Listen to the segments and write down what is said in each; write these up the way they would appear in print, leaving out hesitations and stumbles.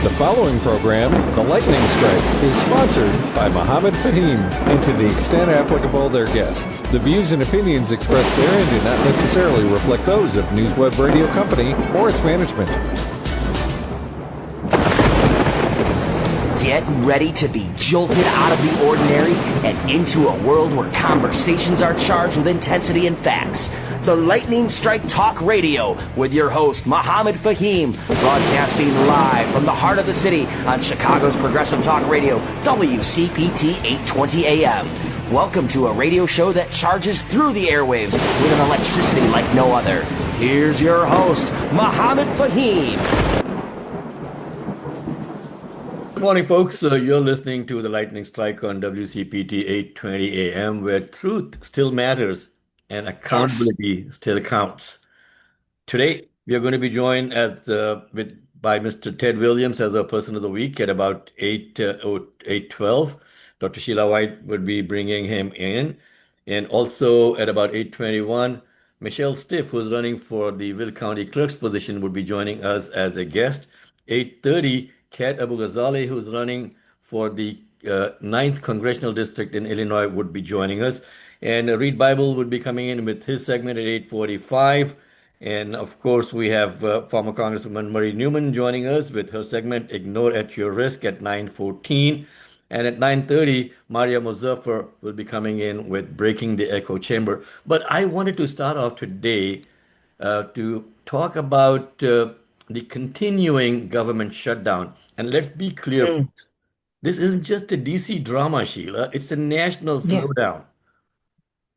The following program, The Lightning Strike, is sponsored by Mohammed Fahim, and to the extent applicable, their guests. The views and opinions expressed therein do not necessarily reflect those of NewsWeb Radio Company or its management. Get ready to be jolted out of the ordinary and into a world where conversations are charged with intensity and facts. The Lightning Strike Talk Radio with your host, Mohammed Fahim, broadcasting live from the heart of the city on Chicago's Progressive Talk Radio, WCPT 820 AM. Welcome to a radio show that charges through the airwaves with an electricity like no other. Here's your host, Mohammed Fahim. Good morning, folks. You're listening to the Lightning Strike on WCPT 820 AM, where truth still matters and accountability still counts. Today, we are going to be joined by Mr. Ted Williams as our Person of the Week at about 8:12. Dr. Sheila White will be bringing him in. And also at about 8:21, Michelle Stiff, who's running for the Will County Clerk's position, would be joining us as a guest. 8:30, Kat Abu Ghazali, who's running for the 9th Congressional District in Illinois, would be joining us. And Reed Bible would be coming in with his segment at 8:45. And of course, we have former Congresswoman Marie Newman joining us with her segment, Ignore at Your Risk, at 9:14. And at 9:30, Maria Muzaffar will be coming in with Breaking the Echo Chamber. But I wanted to start off today to talk about the continuing government shutdown. And let's be clear, folks, this isn't just a DC drama, Sheila. It's a national slowdown.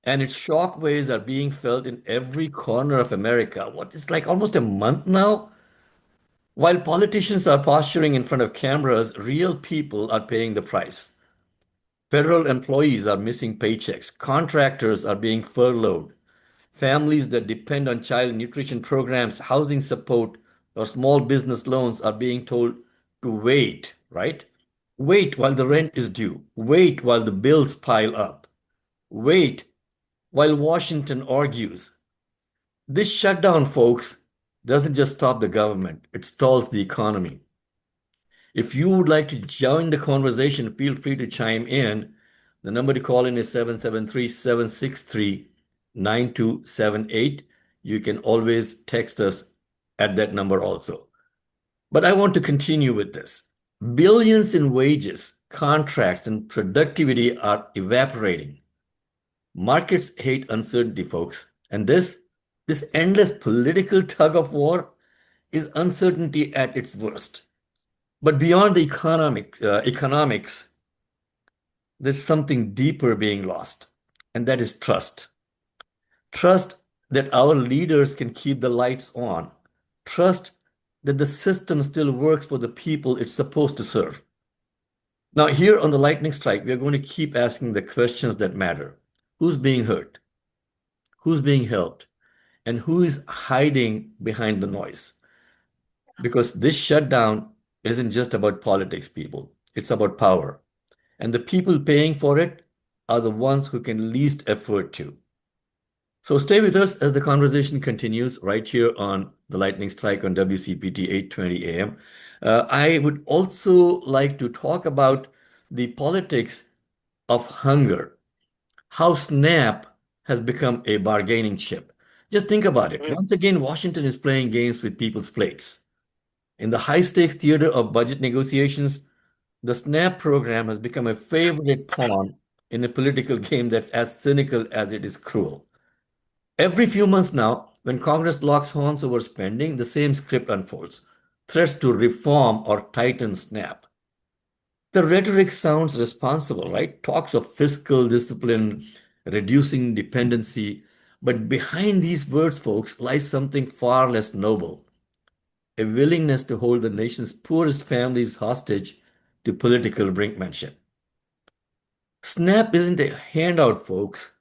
And its shockwaves are being felt in every corner of America. It's like almost a month now? While politicians are posturing in front of cameras, real people are paying the price. Federal employees are missing paychecks. Contractors are being furloughed. Families that depend on child nutrition programs, housing support, or small business loans are being told to wait, right? Wait while the rent is due. Wait while the bills pile up. Wait while Washington argues. This shutdown, folks, doesn't just stop the government, it stalls the economy. If you would like to join the conversation, feel free to chime in. The number to call in is 773-763-9278. You can always text us at that number also. But I want to continue with this. Billions in wages, contracts, and productivity are evaporating. Markets hate uncertainty, folks. And this endless political tug of war is uncertainty at its worst. But beyond the economics, there's something deeper being lost, and that is trust. Trust that our leaders can keep the lights on. Trust that the system still works for the people it's supposed to serve. Now, here on the Lightning Strike, we are going to keep asking the questions that matter. Who's being hurt? Who's being helped? And who is hiding behind the noise? Because this shutdown isn't just about politics, people. It's about power. And the people paying for it are the ones who can least afford to. So stay with us as the conversation continues right here on the Lightning Strike on WCPT 820 AM. I would also like to talk about the politics of hunger, how SNAP has become a bargaining chip. Just think about it. Once again, Washington is playing games with people's plates. In the high-stakes theater of budget negotiations, the SNAP program has become a favorite pawn in a political game that's as cynical as it is cruel. Every few months now, when Congress locks horns over spending, the same script unfolds. Threats to reform or tighten SNAP. The rhetoric sounds responsible, right? Talks of fiscal discipline, reducing dependency. But behind these words, folks, lies something far less noble. A willingness to hold the nation's poorest families hostage to political brinkmanship. SNAP isn't a handout, folks.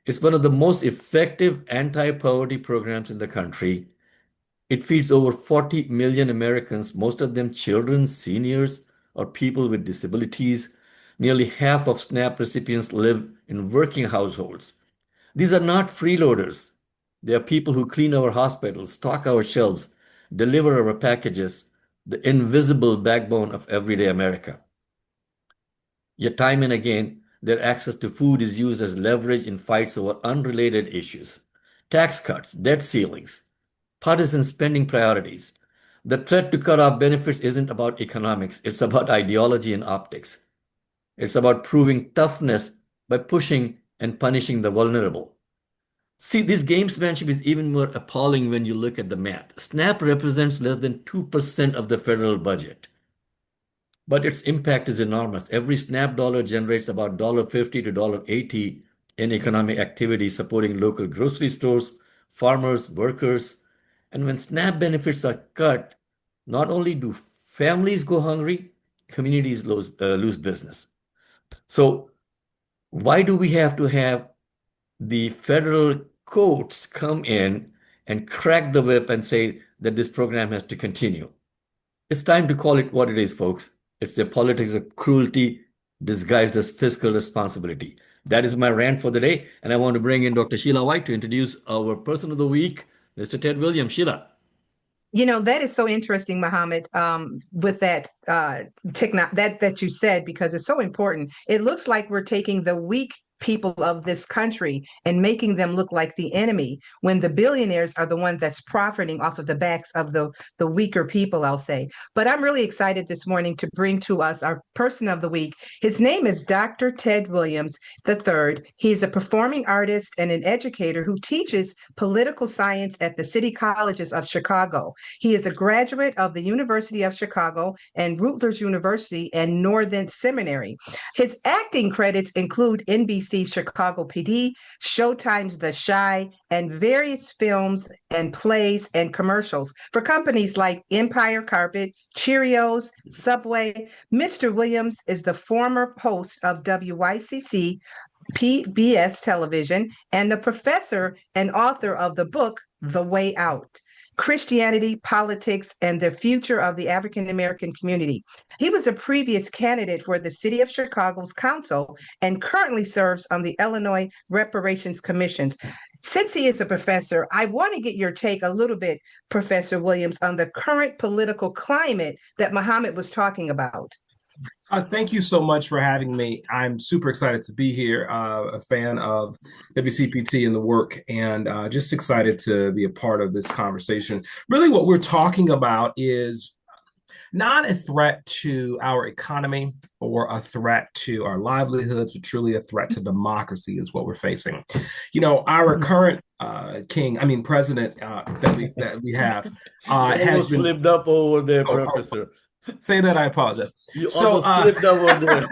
It's one of the most effective anti-poverty programs in the country. It feeds over 40 million Americans, most of them children, seniors, or people with disabilities. Nearly half of SNAP recipients live in working households. These are not freeloaders. They are people who clean our hospitals, stock our shelves, deliver our packages, the invisible backbone of everyday America. Yet time and again, their access to food is used as leverage in fights over unrelated issues. Tax cuts, debt ceilings, partisan spending priorities. The threat to cut off benefits isn't about economics, it's about ideology and optics. It's about proving toughness by pushing and punishing the vulnerable. See, this gamesmanship is even more appalling when you look at the math. SNAP represents less than 2% of the federal budget, but its impact is enormous. Every SNAP dollar generates about $1.50 to $1.80 in economic activity supporting local grocery stores, farmers, workers. And when SNAP benefits are cut, not only do families go hungry, communities lose business. So why do we have to have the federal courts come in and crack the whip and say that this program has to continue? It's time to call it what it is, folks. It's the politics of cruelty disguised as fiscal responsibility. That is my rant for the day, and I want to bring in Dr. Sheila White to introduce our person of the week, Mr. Ted Williams. Sheila. That is so interesting, Mohammed, with that that you said, because it's so important. It looks like we're taking the weak people of this country and making them look like the enemy, when the billionaires are the ones that's profiting off of the backs of the weaker people, I'll say. But I'm really excited this morning to bring to us our person of the week. His name is Dr. Ted Williams III. He's a performing artist and an educator who teaches political science at the City Colleges of Chicago. He is a graduate of the University of Chicago and Rutgers University and Northern Seminary. His acting credits include NBC Chicago PD, Showtime's The Chi, and various films and plays and commercials for companies like Empire Carpet, Cheerios, Subway. Mr. Williams is the former host of WYCC PBS television and the professor and author of the book The Way Out: Christianity, Politics, and the Future of the African American Community. He was a previous candidate for the City of Chicago's council and currently serves on the Illinois Reparations Commissions. Since he is a professor, I want to get your take a little bit, Professor Williams, on the current political climate that Mohammed was talking about. Thank you so much for having me. I'm super excited to be here, a fan of WCPT and the work, and just excited to be a part of this conversation. Really, what we're talking about is not a threat to our economy or a threat to our livelihoods, but truly a threat to democracy is what we're facing. Our current president that we have has been slipped up over there, Professor. Say that, I apologize. You slipped over there.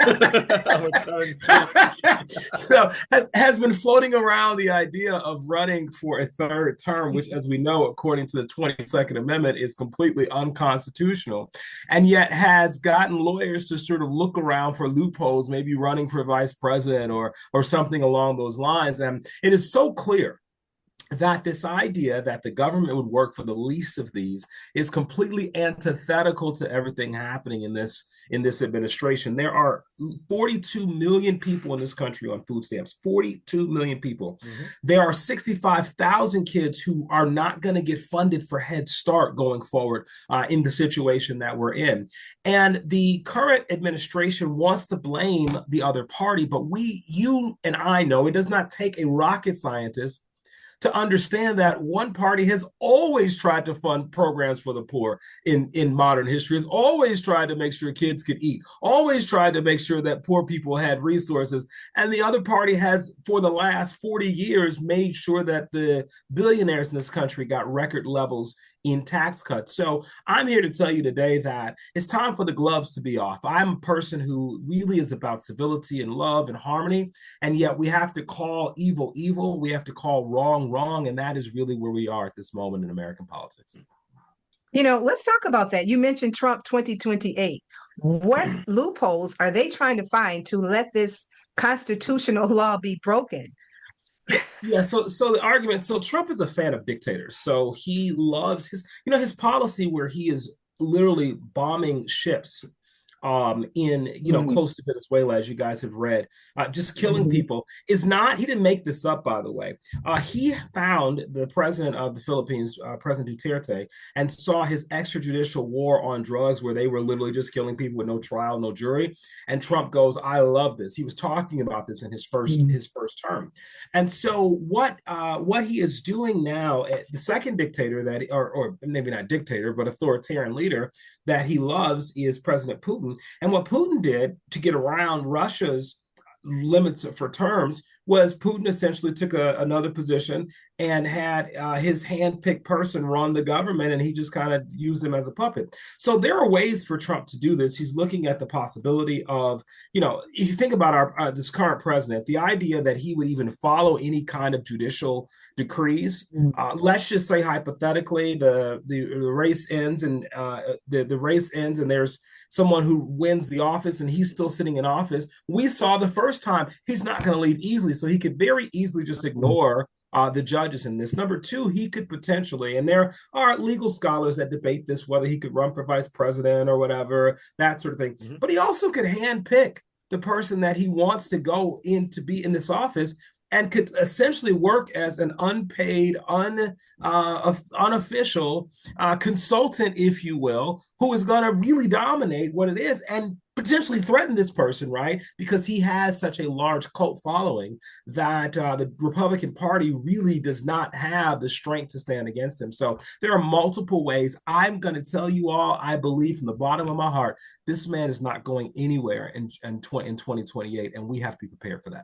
So has been floating around the idea of running for a third term, which, as we know, according to the 22nd Amendment, is completely unconstitutional, and yet has gotten lawyers to sort of look around for loopholes, maybe running for vice president or something along those lines. And it is so clear that this idea that the government would work for the least of these is completely antithetical to everything happening in this administration. There are 42 million people in this country on food stamps, 42 million people. Mm-hmm. There are 65,000 kids who are not going to get funded for Head Start going forward in the situation that we're in. And the current administration wants to blame the other party, but you and I know it does not take a rocket scientist to understand that one party has always tried to fund programs for the poor in modern history, has always tried to make sure kids could eat, always tried to make sure that poor people had resources. And the other party has, for the last 40 years, made sure that the billionaires in this country got record levels in tax cuts. So I'm here to tell you today that it's time for the gloves to be off. I'm a person who really is about civility and love and harmony, and yet we have to call evil evil, we have to call wrong wrong, and that is really where we are at this moment in American politics. Let's talk about that. You mentioned Trump 2028. What loopholes are they trying to find to let this constitutional law be broken? Yeah, so the argument, so Trump is a fan of dictators. So he loves his policy where he is literally bombing ships in, close to Venezuela, as you guys have read, just killing people, is not, he didn't make this up, by the way. He found the president of the Philippines, President Duterte, and saw his extrajudicial war on drugs, where they were literally just killing people with no trial, no jury. And Trump goes, I love this. He was talking about this in his first term. And so what he is doing now, the second dictator that, or maybe not dictator, but authoritarian leader that he loves, is President Putin. And what Putin did to get around Russia's limits for terms was Putin essentially took another position and had his hand-picked person run the government, and he just kind of used him as a puppet. So there are ways for Trump to do this. He's looking at the possibility of, if you think about this current president, the idea that he would even follow any kind of judicial decrees. Let's just say hypothetically, the race ends, and the race ends, and there's someone who wins the office, and he's still sitting in office. We saw the first time he's not going to leave easily, so he could very easily just ignore the judges in this. Number two, he could potentially, and there are legal scholars that debate this, whether he could run for vice president or whatever, that sort of thing. But he also could handpick the person that he wants to go in to be in this office, and could essentially work as an unpaid, unofficial consultant, if you will, who is going to really dominate what it is and potentially threaten this person, right? Because he has such a large cult following that the Republican Party really does not have the strength to stand against him. So there are multiple ways. I'm going to tell you all, I believe from the bottom of my heart, this man is not going anywhere in 2028, and we have to be prepared for that.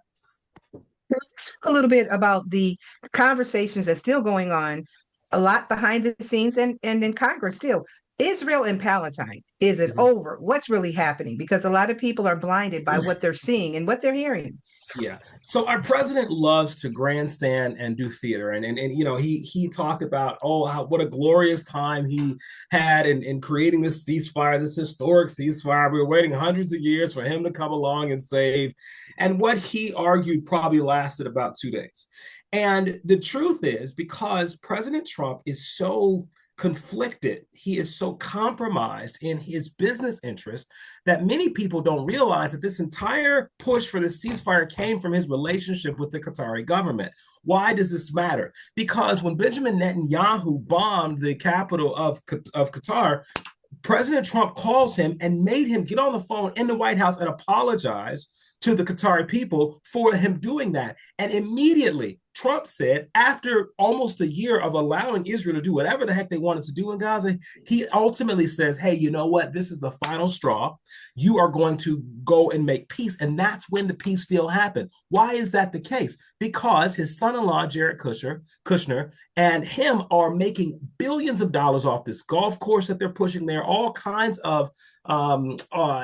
A little bit about the conversations that's still going on, a lot behind the scenes and in Congress still. Israel and Palestine, is it over? What's really happening? Because a lot of people are blinded by what they're seeing and what they're hearing. Yeah. So our president loves to grandstand and do theater. And he talked about, what a glorious time he had in creating this ceasefire, this historic ceasefire. We were waiting hundreds of years for him to come along and save. And what he argued probably lasted about 2 days. And the truth is, because President Trump is so conflicted, he is so compromised in his business interest, that many people don't realize that this entire push for the ceasefire came from his relationship with the Qatari government. Why does this matter? Because when Benjamin Netanyahu bombed the capital of Qatar, President Trump calls him and made him get on the phone in the White House and apologize to the Qatari people for him doing that. And immediately, Trump said, after almost a year of allowing Israel to do whatever the heck they wanted to do in Gaza, he ultimately says, hey, you know what? This is the final straw. You are going to go and make peace. And that's when the peace deal happened. Why is that the case? Because his son-in-law, Jared Kushner, and him are making billions of dollars off this golf course that they're pushing there, all kinds of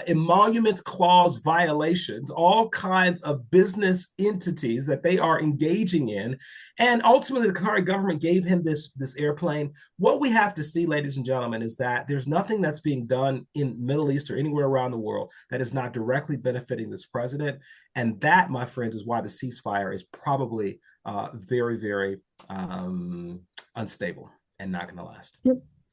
emolument clause violations, all kinds of business entities that they are engaging in. And ultimately, the Qatari government gave him this airplane. What we have to see, ladies and gentlemen, is that there's nothing that's being done in Middle East or anywhere around the world that is not directly benefiting this president. And that, my friends, is why the ceasefire is probably very, very unstable and not going to last.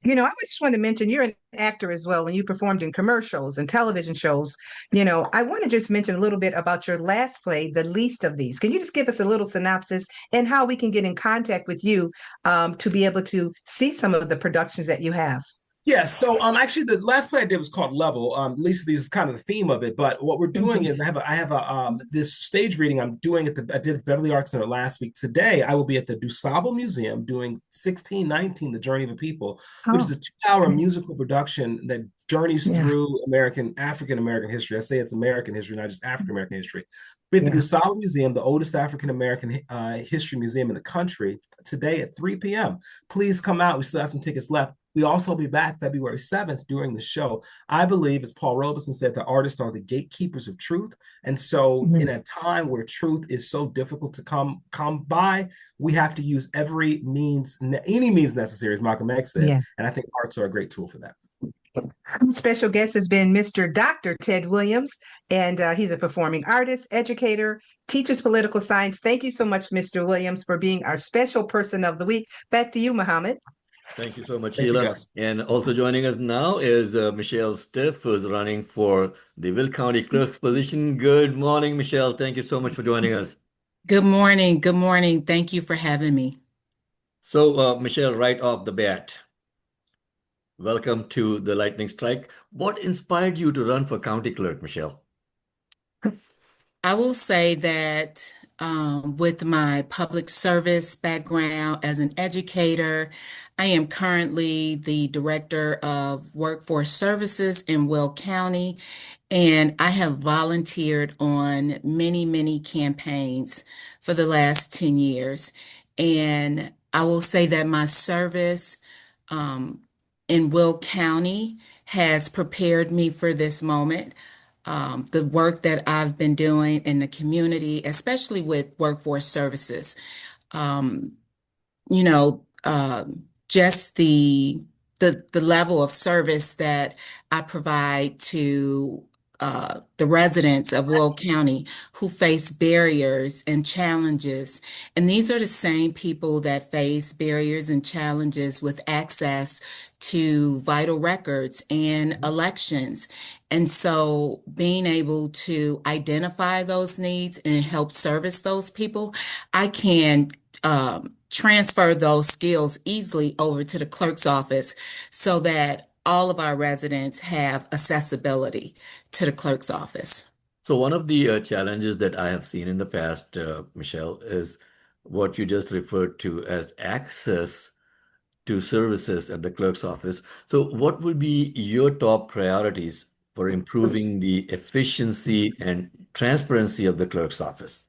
I just want to mention you're an actor as well, and you performed in commercials and television shows. I want to just mention a little bit about your last play, The Least of These. Can you just give us a little synopsis and how we can get in contact with you to be able to see some of the productions that you have? Yeah, so actually the last play I did was called Level. At least this is kind of the theme of it. But what we're doing is I have this stage reading I'm doing I did at the Beverly Arts Center last week. Today I will be at the DuSable Museum doing 1619, The Journey of a People, which is a 2-hour musical production that journeys through African American history. I say it's American history, not just African American history. But the DuSable Museum, the oldest African American history museum in the country, today at 3 p.m. Please come out. We still have some tickets left. We also will be back February 7th during the show. I believe, as Paul Robeson said, the artists are the gatekeepers of truth. And so in a time where truth is so difficult to come by, we have to use any means necessary, as Malcolm X said. Yeah. And I think arts are a great tool for that. Our special guest has been Mr. Dr. Ted Williams, and he's a performing artist, educator, teaches political science. Thank you so much, Mr. Williams, for being our special person of the week. Back to you, Muhammad. Thank you so much, Thank you, Sheila. guys. And also joining us now is Michelle Stiff, who's running for the Will County Clerk's position. Good morning, Michelle. Thank you so much for joining us. Good morning. Good morning. Thank you for having me. So, Michelle, right off the bat, welcome to the Lightning Strike. What inspired you to run for county clerk, Michelle? I will say that with my public service background as an educator, I am currently the Director of Workforce Services in Will County, and I have volunteered on many, many campaigns for the last 10 years. And I will say that my service um, in Will County has prepared me for this moment. The work that I've been doing in the community, especially with workforce services, um, you know, just the level of service that I provide to the residents of Will County who face barriers and challenges. And these are the same people that face barriers and challenges with access to vital records and elections. And so being able to identify those needs and help service those people, I can transfer those skills easily over to the clerk's office so that all of our residents have accessibility to the clerk's office. So, one of the challenges that I have seen in the past, Michelle, is what you just referred to as access to services at the clerk's office. So, what will be your top priorities for improving the efficiency and transparency of the clerk's office?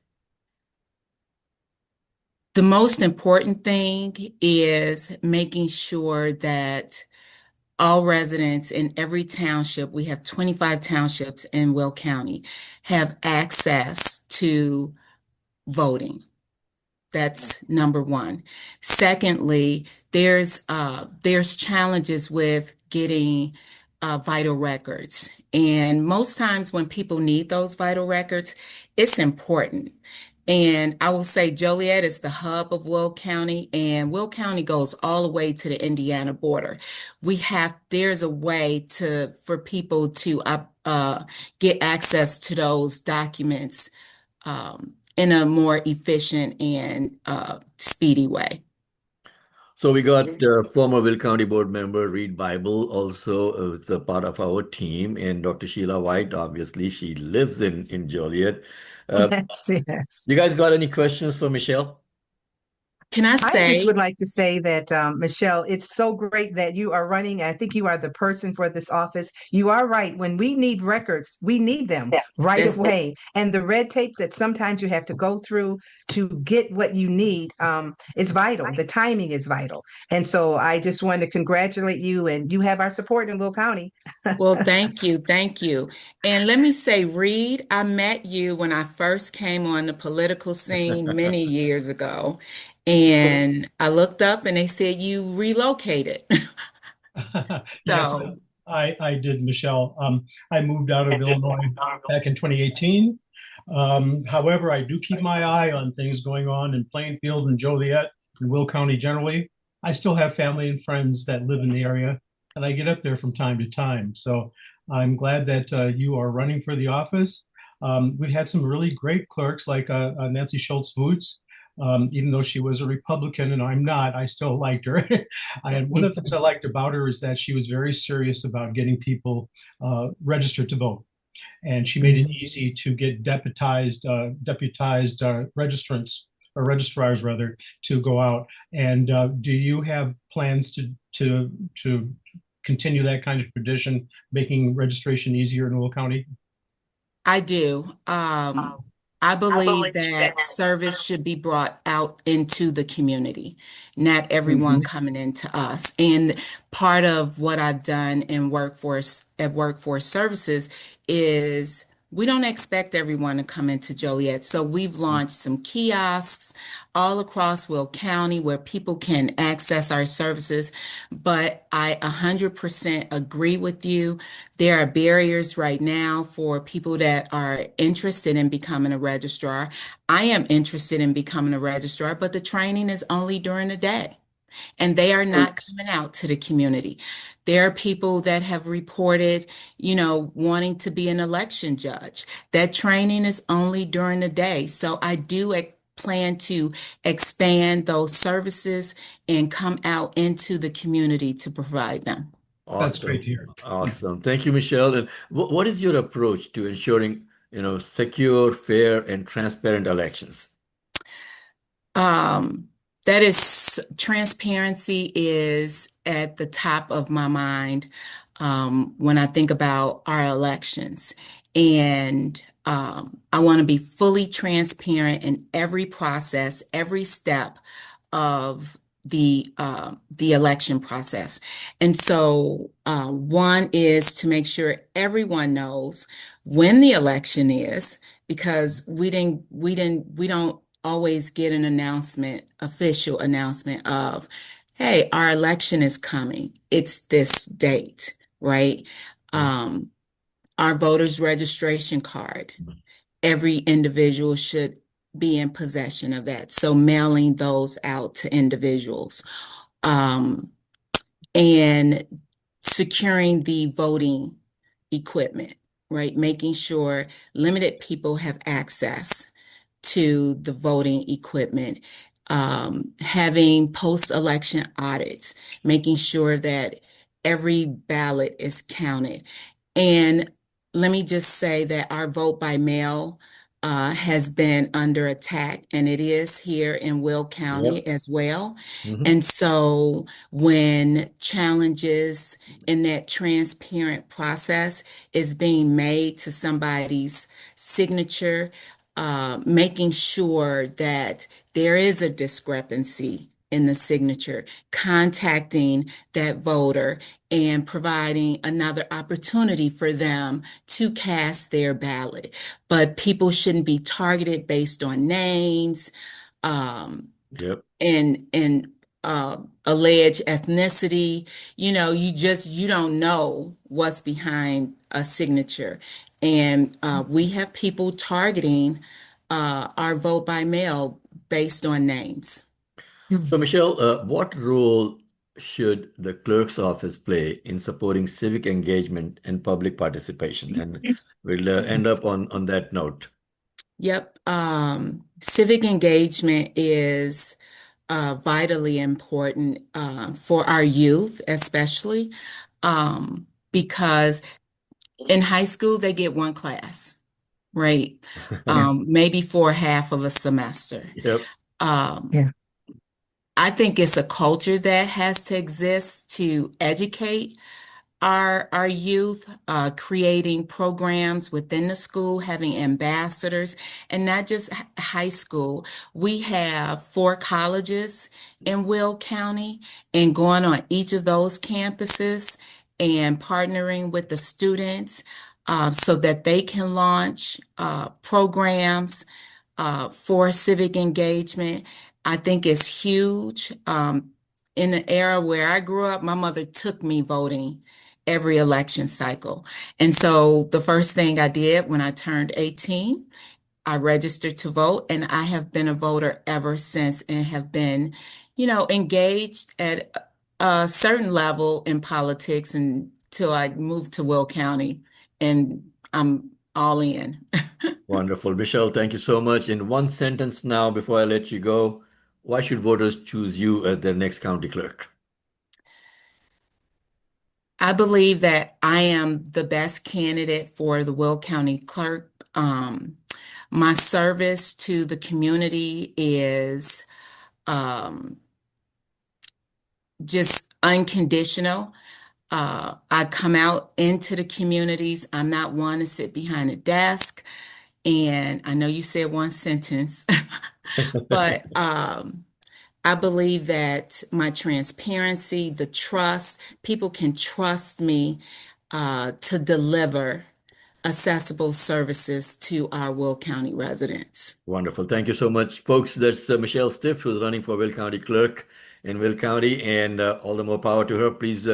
The most important thing is making sure that all residents in every township, we have 25 townships in Will County, have access to voting. That's number one. Secondly, there's challenges with getting vital records. And most times when people need those vital records, it's important. And I will say Joliet is the hub of Will County, and Will County goes all the way to the Indiana border. There's a way for people to get access to those documents in a more efficient and speedy way. So we got former Will County Board member Reed Bible also as a part of our team, and Dr. Sheila White, obviously, she lives in Joliet. Yes, yes. You guys got any questions for Michelle? Can I I just say, would like to say that, Michelle, it's so great that you are running. I think you are the person for this office. You are right. When we need records, we need them right That's- away. And the red tape that sometimes you have to go through to get what you need is vital. The timing is vital. And so I just want to congratulate you, and you have our support in Will County. well, thank you. Thank you. And let me say, Reed, I met you when I first came on the political scene many years ago. And I looked up and they said you relocated. Yes, So, I did, Michelle. I moved out of Illinois back in 2018. However, I do keep my eye on things going on in Plainfield and Joliet and Will County generally. I still have family and friends that live in the area, and I get up there from time to time. So I'm glad that you are running for the office. We've had some really great clerks like Nancy Schultz-Woods. Even though she was a Republican and I'm not, I still liked her. One of the things I liked about her is that she was very serious about getting people registered to vote. And she made it easy to get deputized registrants or registrars rather to go out. And do you have plans to continue that kind of tradition, making registration easier in Will County? I do. I believe that service should be brought out into the community, not everyone coming into us. And part of what I've done in workforce services is we don't expect everyone to come into Joliet. So we've launched some kiosks all across Will County where people can access our services. But I 100% agree with you. There are barriers right now for people that are interested in becoming a registrar. I am interested in becoming a registrar, but the training is only during the day. and they are not coming out to the community. There are people that have reported, wanting to be an election judge. That training is only during the day. So I do plan to expand those services and come out into the community to provide them. That's great Awesome. to hear. Awesome. Thank you, Michelle. And what is your approach to ensuring, secure, fair, and transparent elections? That is transparency is at the top of my mind when I think about our elections. And I want to be fully transparent in every process, every step of the election process. And so one is to make sure everyone knows when the election is, because we don't always get an official announcement of, hey, our election is coming. It's this date, right? Our voters registration card, every individual should be in possession of that. So mailing those out to individuals, and securing the voting equipment, right? Making sure limited people have access to the voting equipment, having post-election audits, making sure that every ballot is counted. And let me just say that our vote by mail has been under attack, and it is here in Will County as well. And so when challenges in that transparent process is being made to somebody's signature, making sure that there is a discrepancy in the signature, contacting that voter and providing another opportunity for them to cast their ballot. But people shouldn't be targeted based on names, and alleged ethnicity. You don't know what's behind a signature. And we have people targeting our vote by mail based on names. So, Michelle, what role should the clerk's office play in supporting civic engagement and public participation? And we'll end up on that note. Yep. Civic engagement is vitally important for our youth, especially because in high school, they get one class, right? Maybe for half of a semester. Yep. I think it's a culture that has to exist to educate our youth, creating programs within the school, having ambassadors, and not just high school. We have 4 colleges in Will County, and going on each of those campuses and partnering with the students so that they can launch programs for civic engagement. I think it's huge. In the era where I grew up, my mother took me voting every election cycle. And so the first thing I did when I turned 18, I registered to vote, and I have been a voter ever since and have been, engaged at a certain level in politics until I moved to Will County, and I'm all in. Wonderful. Michelle, thank you so much. In one sentence now, before I let you go, why should voters choose you as their next county clerk? I believe that I am the best candidate for the Will County clerk. My service to the community is just unconditional. I come out into the communities. I'm not one to sit behind a desk. And I know you said one sentence, but I believe that my transparency, the trust, people can trust me to deliver accessible services to our Will County residents. Wonderful. Thank you so much, folks. That's Michelle Stiff, who's running for Will County Clerk in Will County, and all the more power to her. Please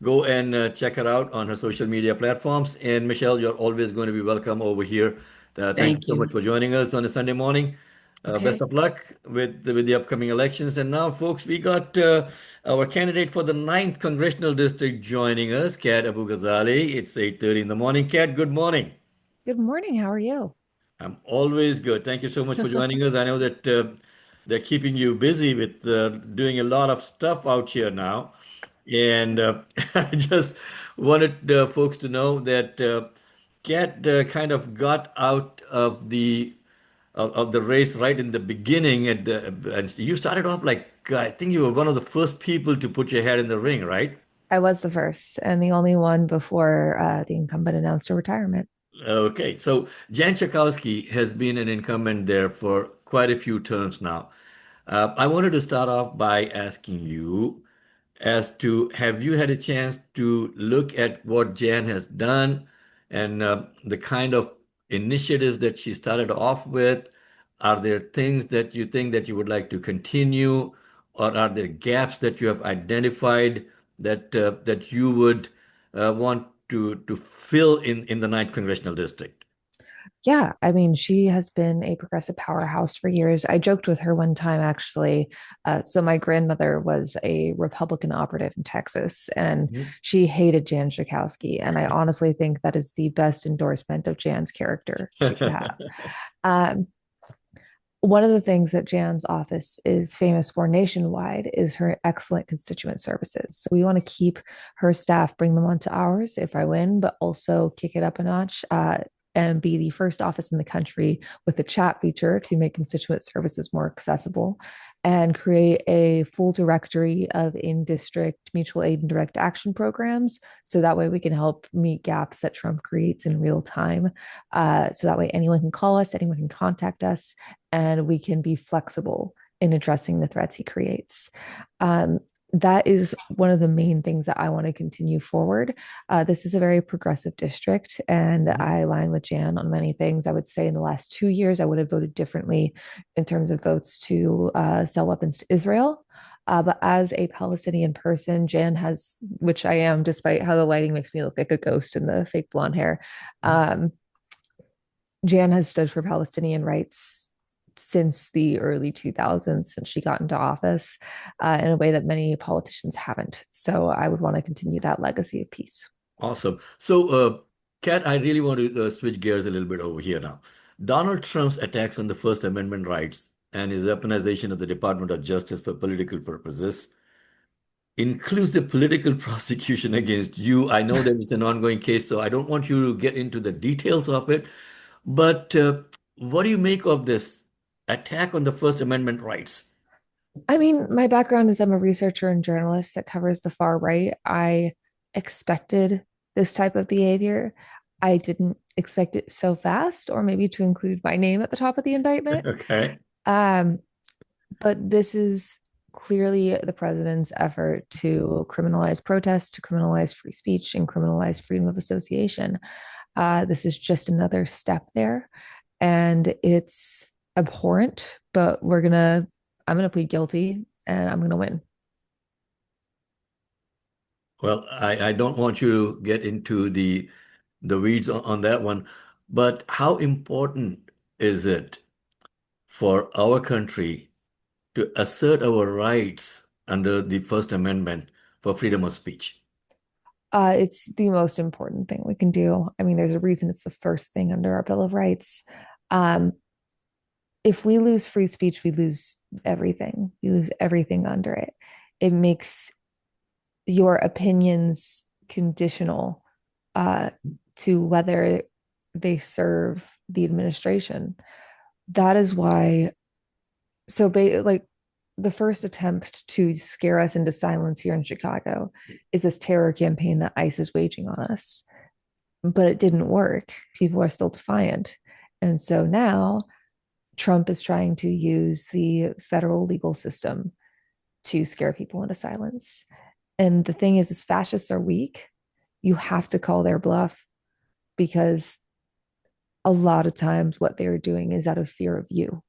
go and check her out on her social media platforms. And Michelle, you're always going to be welcome over here. Thank you so much for joining us on a Sunday morning. Best Okay. of luck with the upcoming elections. And now, folks, we got our candidate for the 9th congressional district joining us, Kat Abu Ghazali. It's 8:30 in the morning. Kat, good morning. Good morning. How are you? I'm always good. Thank you so much for joining us. I know that they're keeping you busy with doing a lot of stuff out here now. And I just wanted folks to know that Kat kind of got out of the race right in the beginning. And you started off like, I think you were one of the first people to put your head in the ring, right? I was the first and the only one before the incumbent announced a retirement. Okay, so Jan Schakowsky has been an incumbent there for quite a few terms now. I wanted to start off by asking you as to have you had a chance to look at what Jan has done and the kind of initiatives that she started off with? Are there things that you think that you would like to continue, or are there gaps that you have identified that you would want to fill in the ninth congressional district? Yeah, I mean, she has been a progressive powerhouse for years. I joked with her one time, actually. So, my grandmother was a Republican operative in Texas, and Mhm. she hated Jan Schakowsky. And I honestly think that is the best endorsement of Jan's character she could have. Um, One of the things that Jan's office is famous for nationwide is her excellent constituent services. So we want to keep her staff, bring them onto ours if I win, but also kick it up a notch and be the first office in the country with a chat feature to make constituent services more accessible and create a full directory of in district mutual aid and direct action programs. So that way we can help meet gaps that Trump creates in real time. So that way anyone can call us, anyone can contact us, and we can be flexible in addressing the threats he creates. That is one of the main things that I want to continue forward. This is a very progressive district, and I align with Jan on many things. I would say in the last 2 years, I would have voted differently in terms of votes to sell weapons to Israel. But as a Palestinian person, Jan has, which I am, despite how the lighting makes me look like a ghost in the fake blonde hair, Jan has stood for Palestinian rights since the early 2000s, since she got into office, in a way that many politicians haven't. So I would want to continue that legacy of peace. Awesome. So, Kat, I really want to switch gears a little bit over here now. Donald Trump's attacks on the First Amendment rights and his weaponization of the Department of Justice for political purposes includes the political prosecution against you. I know that it's an ongoing case, so I don't want you to get into the details of it. But what do you make of this attack on the First Amendment rights? I mean, my background is I'm a researcher and journalist that covers the far right. I expected this type of behavior. I didn't expect it so fast, or maybe to include my name at the top of the indictment. Okay. Um, but this is clearly the president's effort to criminalize protest, to criminalize free speech, and criminalize freedom of association. This is just another step there, and it's abhorrent. But I'm gonna plead guilty, and I'm gonna win. Well, I don't want you to get into the weeds on that one, but how important is it for our country to assert our rights under the First Amendment for freedom of speech? It's the most important thing we can do. I mean, there's a reason it's the first thing under our Bill of Rights. Um, if we lose free speech, we lose everything. We lose everything under it. It makes your opinions conditional to whether they serve the administration. That is why, like the first attempt to scare us into silence here in Chicago is this terror campaign that ICE is waging on us. But it didn't work. People are still defiant. And so now Trump is trying to use the federal legal system to scare people into silence. And the thing is fascists are weak. You have to call their bluff, because a lot of times what they're doing is out of fear of you.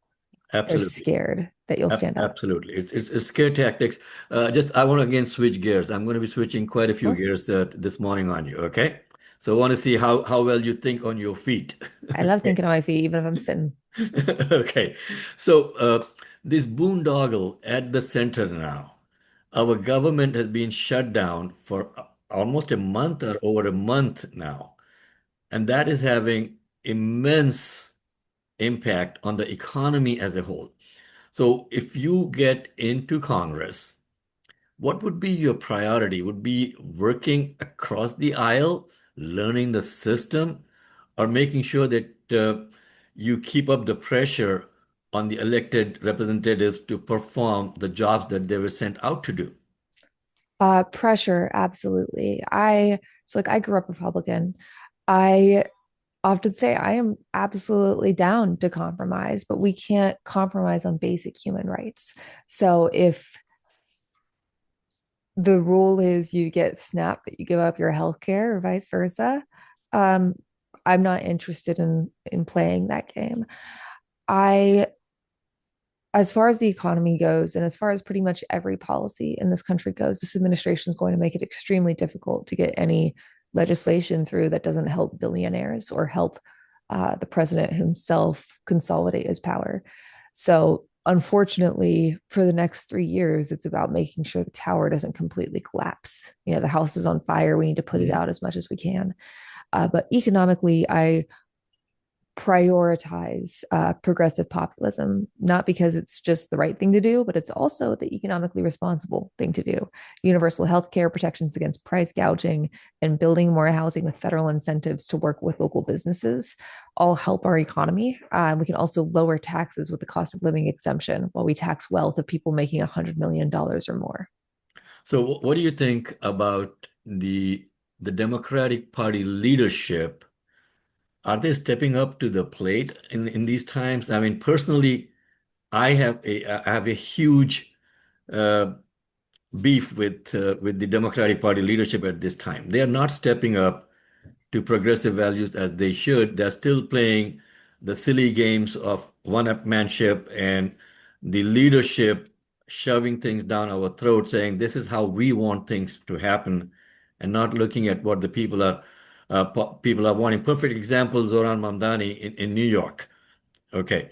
They're Absolutely. scared that you'll stand up. Absolutely. It's scare tactics. I want to again switch gears. I'm going to be switching quite a few Sure. gears this morning on you. Okay. So I want to see how well you think on your feet. I love thinking on my feet, even if I'm sitting. Okay. So this boondoggle at the center now, our government has been shut down for almost a month or over a month now. And that is having immense impact on the economy as a whole. So if you get into Congress, what would be your priority? Would be working across the aisle, learning the system, or making sure that you keep up the pressure on the elected representatives to perform the jobs that they were sent out to do? Pressure, absolutely. I grew up Republican. I often say I am absolutely down to compromise, but we can't compromise on basic human rights. So if the rule is you get SNAP, but you give up your health care or vice versa, um, I'm not interested in playing that game. I As far as the economy goes, and as far as pretty much every policy in this country goes, this administration is going to make it extremely difficult to get any legislation through that doesn't help billionaires or help the president himself consolidate his power. So, unfortunately, for the next 3 years, it's about making sure the tower doesn't completely collapse. The house is on fire. We need to put it out as much as we can. But economically, I prioritize progressive populism, not because it's just the right thing to do, but it's also the economically responsible thing to do. Universal health care, protections against price gouging, and building more housing with federal incentives to work with local businesses all help our economy. We can also lower taxes with the cost of living exemption while we tax wealth of people making $100 million or more. So, what do you think about the Democratic Party leadership? Are they stepping up to the plate in these times? I mean, personally, I have a huge uh, beef with the Democratic Party leadership at this time. They are not stepping up to progressive values as they should. They're still playing the silly games of one-upmanship and the leadership shoving things down our throat, saying this is how we want things to happen, and not looking at what the people are wanting. Perfect example, Zoran Mamdani in New York. Okay.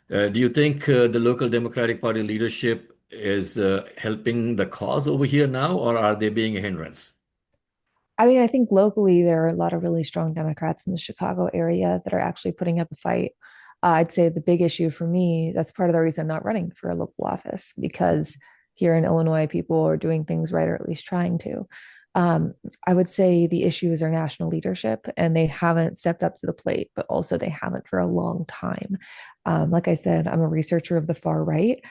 Do you think the local Democratic Party leadership is helping the cause over here now, or are they being a hindrance? I mean, I think locally there are a lot of really strong Democrats in the Chicago area that are actually putting up a fight. I'd say the big issue for me, that's part of the reason I'm not running for a local office, because here in Illinois, people are doing things right, or at least trying to. Um, I would say the issue is our national leadership, and they haven't stepped up to the plate, but also they haven't for a long time. Like I said, I'm a researcher of the far right.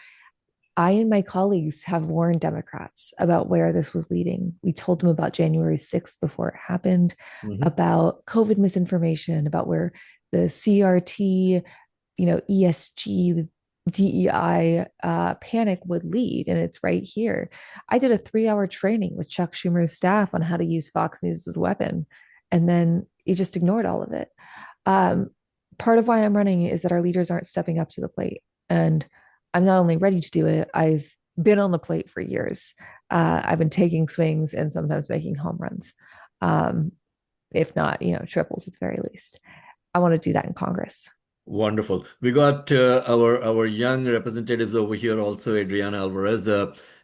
I and my colleagues have warned Democrats about where this was leading. We told them about January 6th before it happened, Mhm. about COVID misinformation, about where the CRT, ESG, DEI panic would lead. And it's right here. I did a 3 hour training with Chuck Schumer's staff on how to use Fox News as a weapon. And then he just ignored all of it. Um, Part of why I'm running is that our leaders aren't stepping up to the plate. And I'm not only ready to do it, I've been on the plate for years. I've been taking swings and sometimes making home runs, um, if not, triples at the very least. I want to do that in Congress. Wonderful. We got our young representatives over here also, Adriana Alvarez.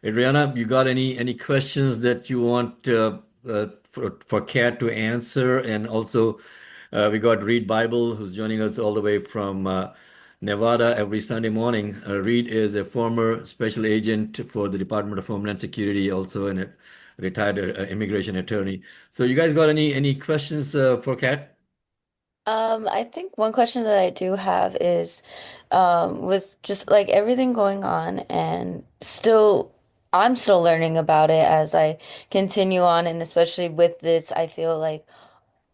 Adriana, you got any questions that you want for Kat to answer? And also, we got Reed Bible, who's joining us all the way from Nevada every Sunday morning. Reed is a former special agent for the Department of Homeland Security, also a retired immigration attorney. So, you guys got any questions for Kat? I think one question that I do have is, with just like everything going on and I'm still learning about it as I continue on, and especially with this, I feel like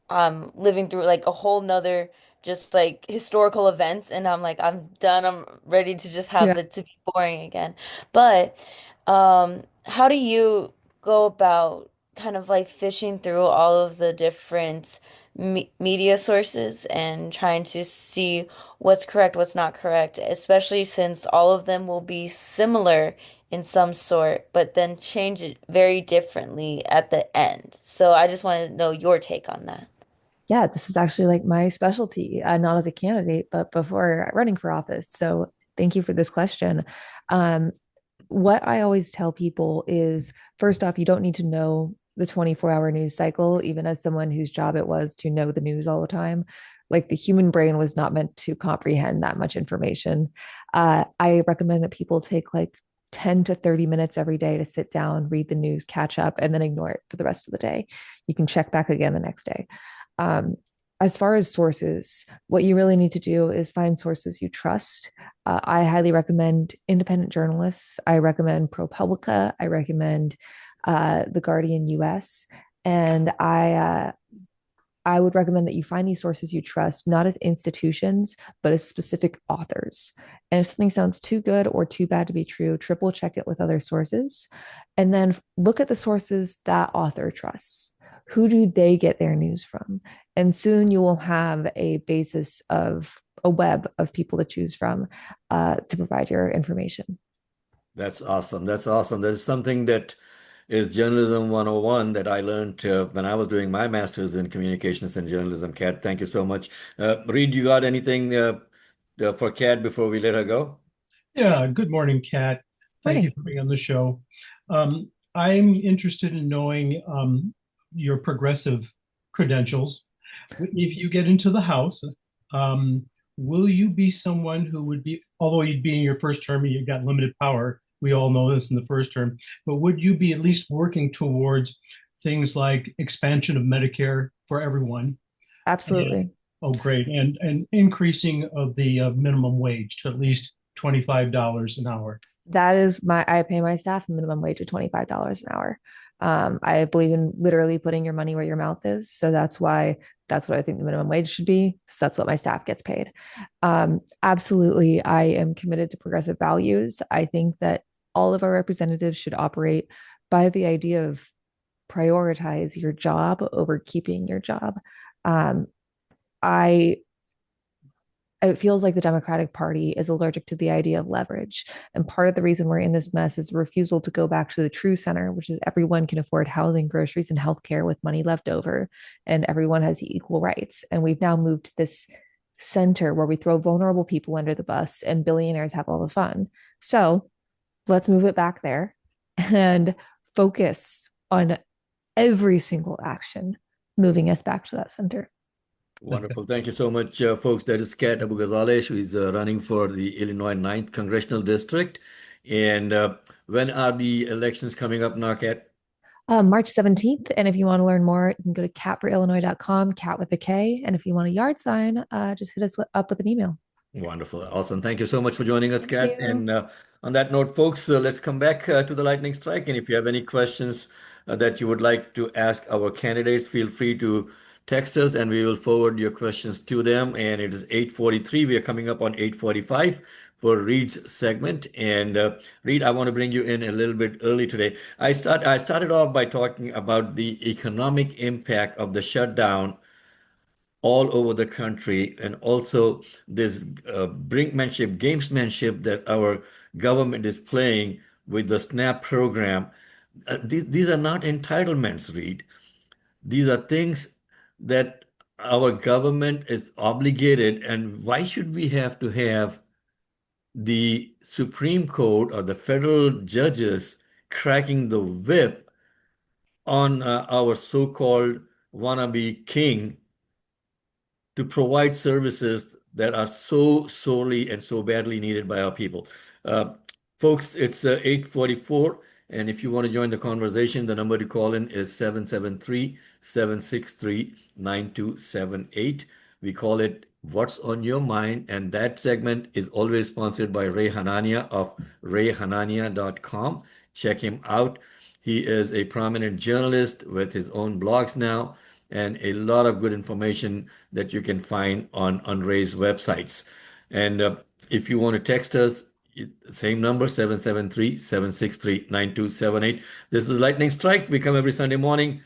living through like a whole nother just like historical events, and I'm like I'm done. I'm ready to just Yeah. have it to be boring again. But how do you go about kind of like fishing through all of the different media sources and trying to see what's correct, what's not correct, especially since all of them will be similar in some sort, but then change it very differently at the end. So I just want to know your take on that. Yeah, this is actually like my specialty, not as a candidate, but before running for office. So thank you for this question. Um, what I always tell people is first off, you don't need to know the 24-hour news cycle, even as someone whose job it was to know the news all the time. Like the human brain was not meant to comprehend that much information. I recommend that people take like 10 to 30 minutes every day to sit down, read the news, catch up, and then ignore it for the rest of the day. You can check back again the next day. Um, as far as sources, what you really need to do is find sources you trust. I highly recommend independent journalists. I recommend ProPublica. I recommend The Guardian US. And I would recommend that you find these sources you trust, not as institutions, but as specific authors. And if something sounds too good or too bad to be true, triple check it with other sources. And then look at the sources that author trusts. Who do they get their news from? And soon you will have a basis of a web of people to choose from to provide your information. That's awesome. That's awesome. There's something that is journalism 101 that I learned when I was doing my master's in communications and journalism. Kat, thank you so much. Reed, you got anything for Kat before we let her go? Yeah, good morning, Kat. Thank you Morning. for being on the show. I'm interested in knowing your progressive credentials. If you get into the House, um, will you be someone who would be, although you'd be in your first term, you got limited power. We all know this in the first term, but would you be at least working towards things like expansion of Medicare for everyone? And, Absolutely. oh, great. And increasing of the minimum wage to at least $25 an hour. That is I pay my staff a minimum wage of $25 an hour. I believe in literally putting your money where your mouth is. So that's what I think the minimum wage should be. So that's what my staff gets paid. Absolutely. I am committed to progressive values. I think that all of our representatives should operate by the idea of prioritize your job over keeping your job. Um, I it feels like the Democratic Party is allergic to the idea of leverage. And part of the reason we're in this mess is refusal to go back to the true center, which is everyone can afford housing, groceries, and healthcare with money left over, and everyone has equal rights. And we've now moved to this center where we throw vulnerable people under the bus and billionaires have all the fun. So let's move it back there and focus on every single action moving us back to that center. Wonderful. Thank you so much, folks. That is Kat Abu-Ghazaleh, who is running for the Illinois 9th Congressional District. And when are the elections coming up now, Kat? March 17th. And if you want to learn more, you can go to catforillinois.com, cat with a K. And if you want a yard sign, just hit us up with an email. Wonderful. Awesome. Thank you so much for joining us, Thank Kat. you. And on that note, folks, let's come back to the lightning strike. And if you have any questions that you would like to ask our candidates, feel free to text us and we will forward your questions to them. And it is 8:43. We are coming up on 8:45 for Reed's segment. And Reed, I want to bring you in a little bit early today. I started off by talking about the economic impact of the shutdown all over the country, and also this brinkmanship, gamesmanship that our government is playing with the SNAP program. These are not entitlements, Reed. These are things that our government is obligated, and why should we have to have the Supreme Court or the federal judges cracking the whip on our so-called wannabe king to provide services that are so sorely and so badly needed by our people. Folks, it's 8:44, and if you want to join the conversation, the number to call in is 773-763-9278. We call it What's on Your Mind, and that segment is always sponsored by Ray Hanania of rayhanania.com. Check him out. He is a prominent journalist with his own blogs now, and a lot of good information that you can find on Ray's websites. And if you want to text us, same number, 773-763-9278. This is Lightning Strike. We come every Sunday morning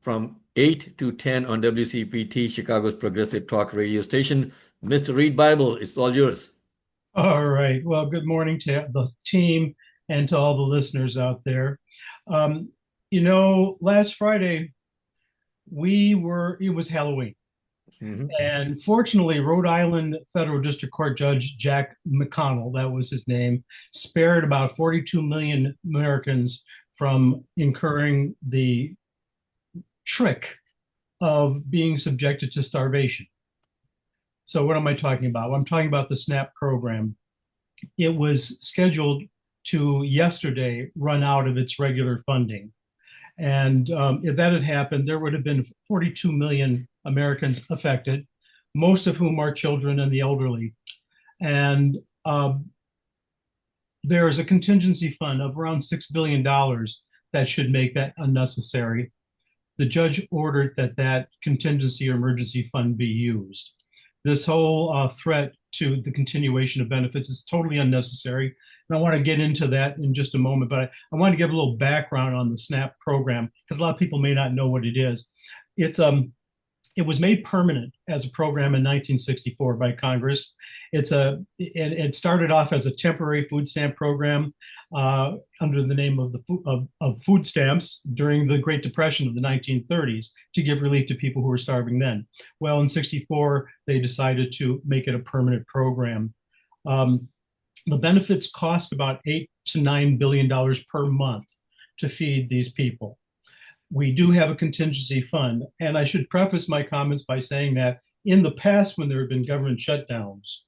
from 8 to 10 on WCPT, Chicago's progressive talk radio station. Mr. Reed Bible, it's all yours. All right. Well, good morning to the team and to all the listeners out there. Last Friday, it was Halloween. Mhm. And fortunately, Rhode Island Federal District Court Judge Jack McConnell, that was his name, spared about 42 million Americans from incurring the trick of being subjected to starvation. So what am I talking about? Well, I'm talking about the SNAP program. It was scheduled to yesterday run out of its regular funding. And if that had happened, there would have been 42 million Americans affected, most of whom are children and the elderly. And there is a contingency fund of around $6 billion that should make that unnecessary. The judge ordered that that contingency or emergency fund be used. This whole threat to the continuation of benefits is totally unnecessary. And I want to get into that in just a moment, but I want to give a little background on the SNAP program because a lot of people may not know what it is. It was made permanent as a program in 1964 by Congress. It started off as a temporary food stamp program under the name of food stamps during the Great Depression of the 1930s to give relief to people who were starving then. Well, in 64, they decided to make it a permanent program. The benefits cost about $8 to $9 billion per month to feed these people. We do have a contingency fund. And I should preface my comments by saying that in the past, when there have been government shutdowns,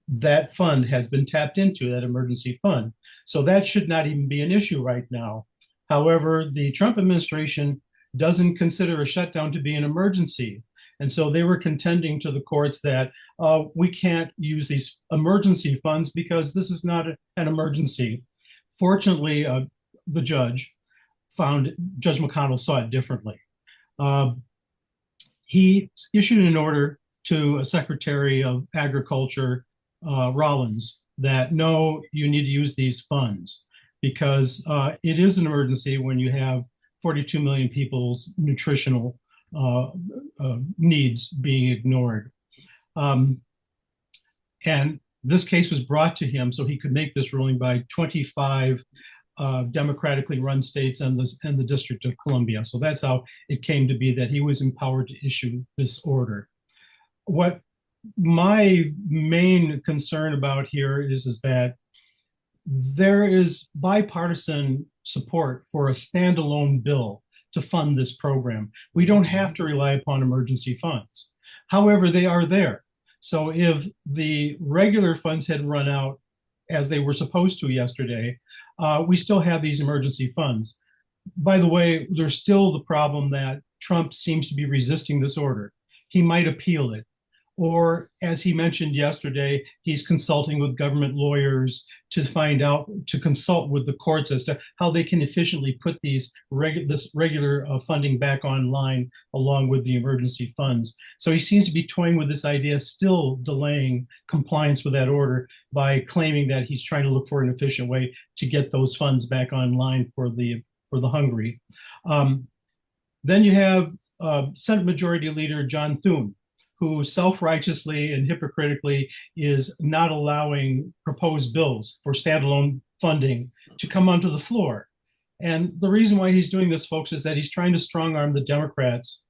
that fund has been tapped into, that emergency fund. So that should not even be an issue right now. However, the Trump administration doesn't consider a shutdown to be an emergency. And so they were contending to the courts that we can't use these emergency funds because this is not an emergency. Fortunately, Judge McConnell saw it differently. He issued an order to Secretary of Agriculture, Rollins, that no, you need to use these funds because it is an emergency when you have 42 million people's nutritional needs being ignored. And this case was brought to him so he could make this ruling by 25 democratically run states and the District of Columbia. So that's how it came to be that he was empowered to issue this order. What my main concern about here is that there is bipartisan support for a standalone bill to fund this program. We don't have to rely upon emergency funds. However, they are there. So if the regular funds had run out as they were supposed to yesterday, we still have these emergency funds. By the way, there's still the problem that Trump seems to be resisting this order. He might appeal it. Or, as he mentioned yesterday, he's consulting with government lawyers to consult with the courts as to how they can efficiently put this regular funding back online along with the emergency funds. So he seems to be toying with this idea, still delaying compliance with that order by claiming that he's trying to look for an efficient way to get those funds back online for the hungry. Then you have Senate Majority Leader John Thune, who self-righteously and hypocritically is not allowing proposed bills for standalone funding to come onto the floor. And the reason why he's doing this, folks, is that he's trying to strong-arm the Democrats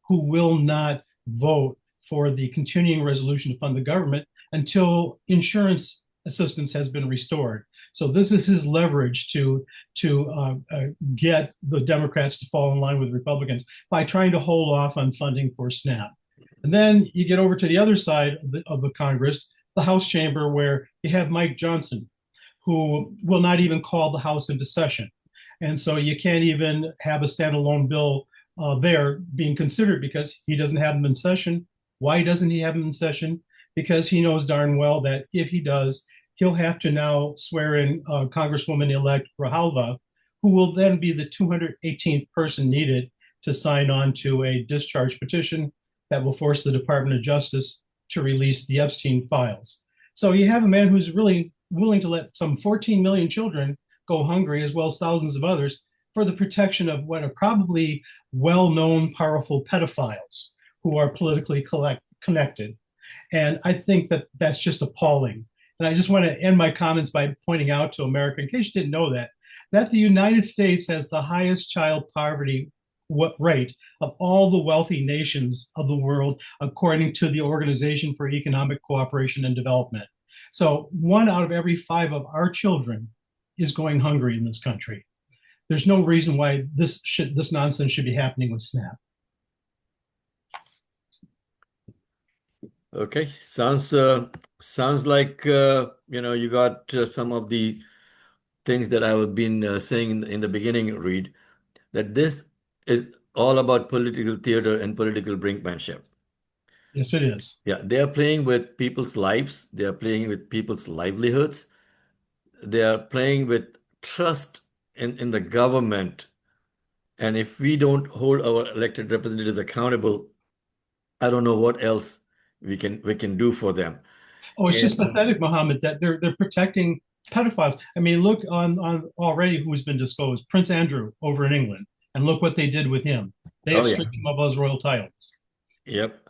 who will not vote for the continuing resolution to fund the government until insurance assistance has been restored. So this is his leverage to get the Democrats to fall in line with Republicans by trying to hold off on funding for SNAP. And then you get over to the other side of the Congress, the House chamber, where you have Mike Johnson, who will not even call the House into session. And so you can't even have a standalone bill there being considered because he doesn't have them in session. Why doesn't he have them in session? Because he knows darn well that if he does, he'll have to now swear in Congresswoman-elect Grijalva, who will then be the 218th person needed to sign on to a discharge petition that will force the Department of Justice to release the Epstein files. So you have a man who's really willing to let some 14 million children go hungry, as well as thousands of others, for the protection of what are probably well-known, powerful pedophiles who are politically connected. And I think that that's just appalling. And I just want to end my comments by pointing out to America, in case you didn't know that the United States has the highest child poverty rate of all the wealthy nations of the world, according to the Organization for Economic Cooperation and Development. So 1 out of every 5 of our children is going hungry in this country. There's no reason why this nonsense should be happening with SNAP. Okay, sounds like you got some of the things that I have been saying in the beginning, Reed, that this is all about political theater and political brinkmanship. Yes, it is. Yeah, they are playing with people's lives. They are playing with people's livelihoods. They are playing with trust in the government. And if we don't hold our elected representatives accountable, I don't know what else we can do for them. Oh, it's just And pathetic, Mohammed, that they're protecting pedophiles. I mean, look on already who's been disclosed, Prince Andrew over in England, and look what they did with him. They have oh yeah, stripped him of his royal titles. yep.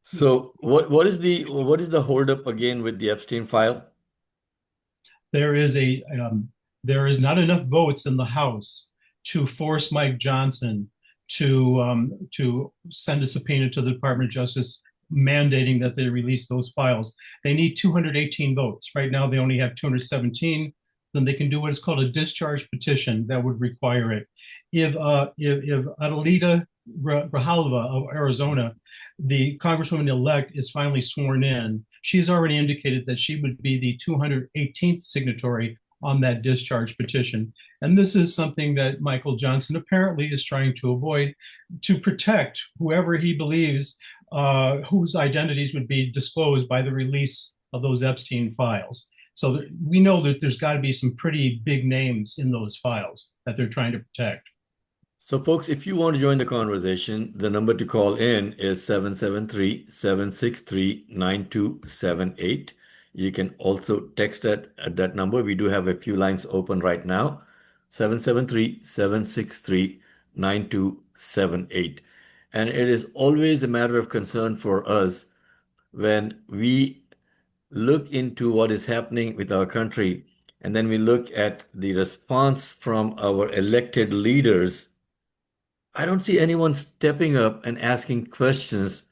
So what is the holdup again with the Epstein file? There is not enough votes in the House to force Mike Johnson to send a subpoena to the Department of Justice mandating that they release those files. They need 218 votes. Right now, they only have 217. Then they can do what is called a discharge petition that would require it. If Adelita Grijalva of Arizona, the Congresswoman-elect, is finally sworn in, she's already indicated that she would be the 218th signatory on that discharge petition. And this is something that Michael Johnson apparently is trying to avoid to protect whoever he believes whose identities would be disclosed by the release of those Epstein files. So we know that there's got to be some pretty big names in those files that they're trying to protect. So folks, if you want to join the conversation, the number to call in is 773-763-9278. You can also text at that number. We do have a few lines open right now. 773-763-9278. And it is always a matter of concern for us when we look into what is happening with our country, and then we look at the response from our elected leaders. I don't see anyone stepping up and asking questions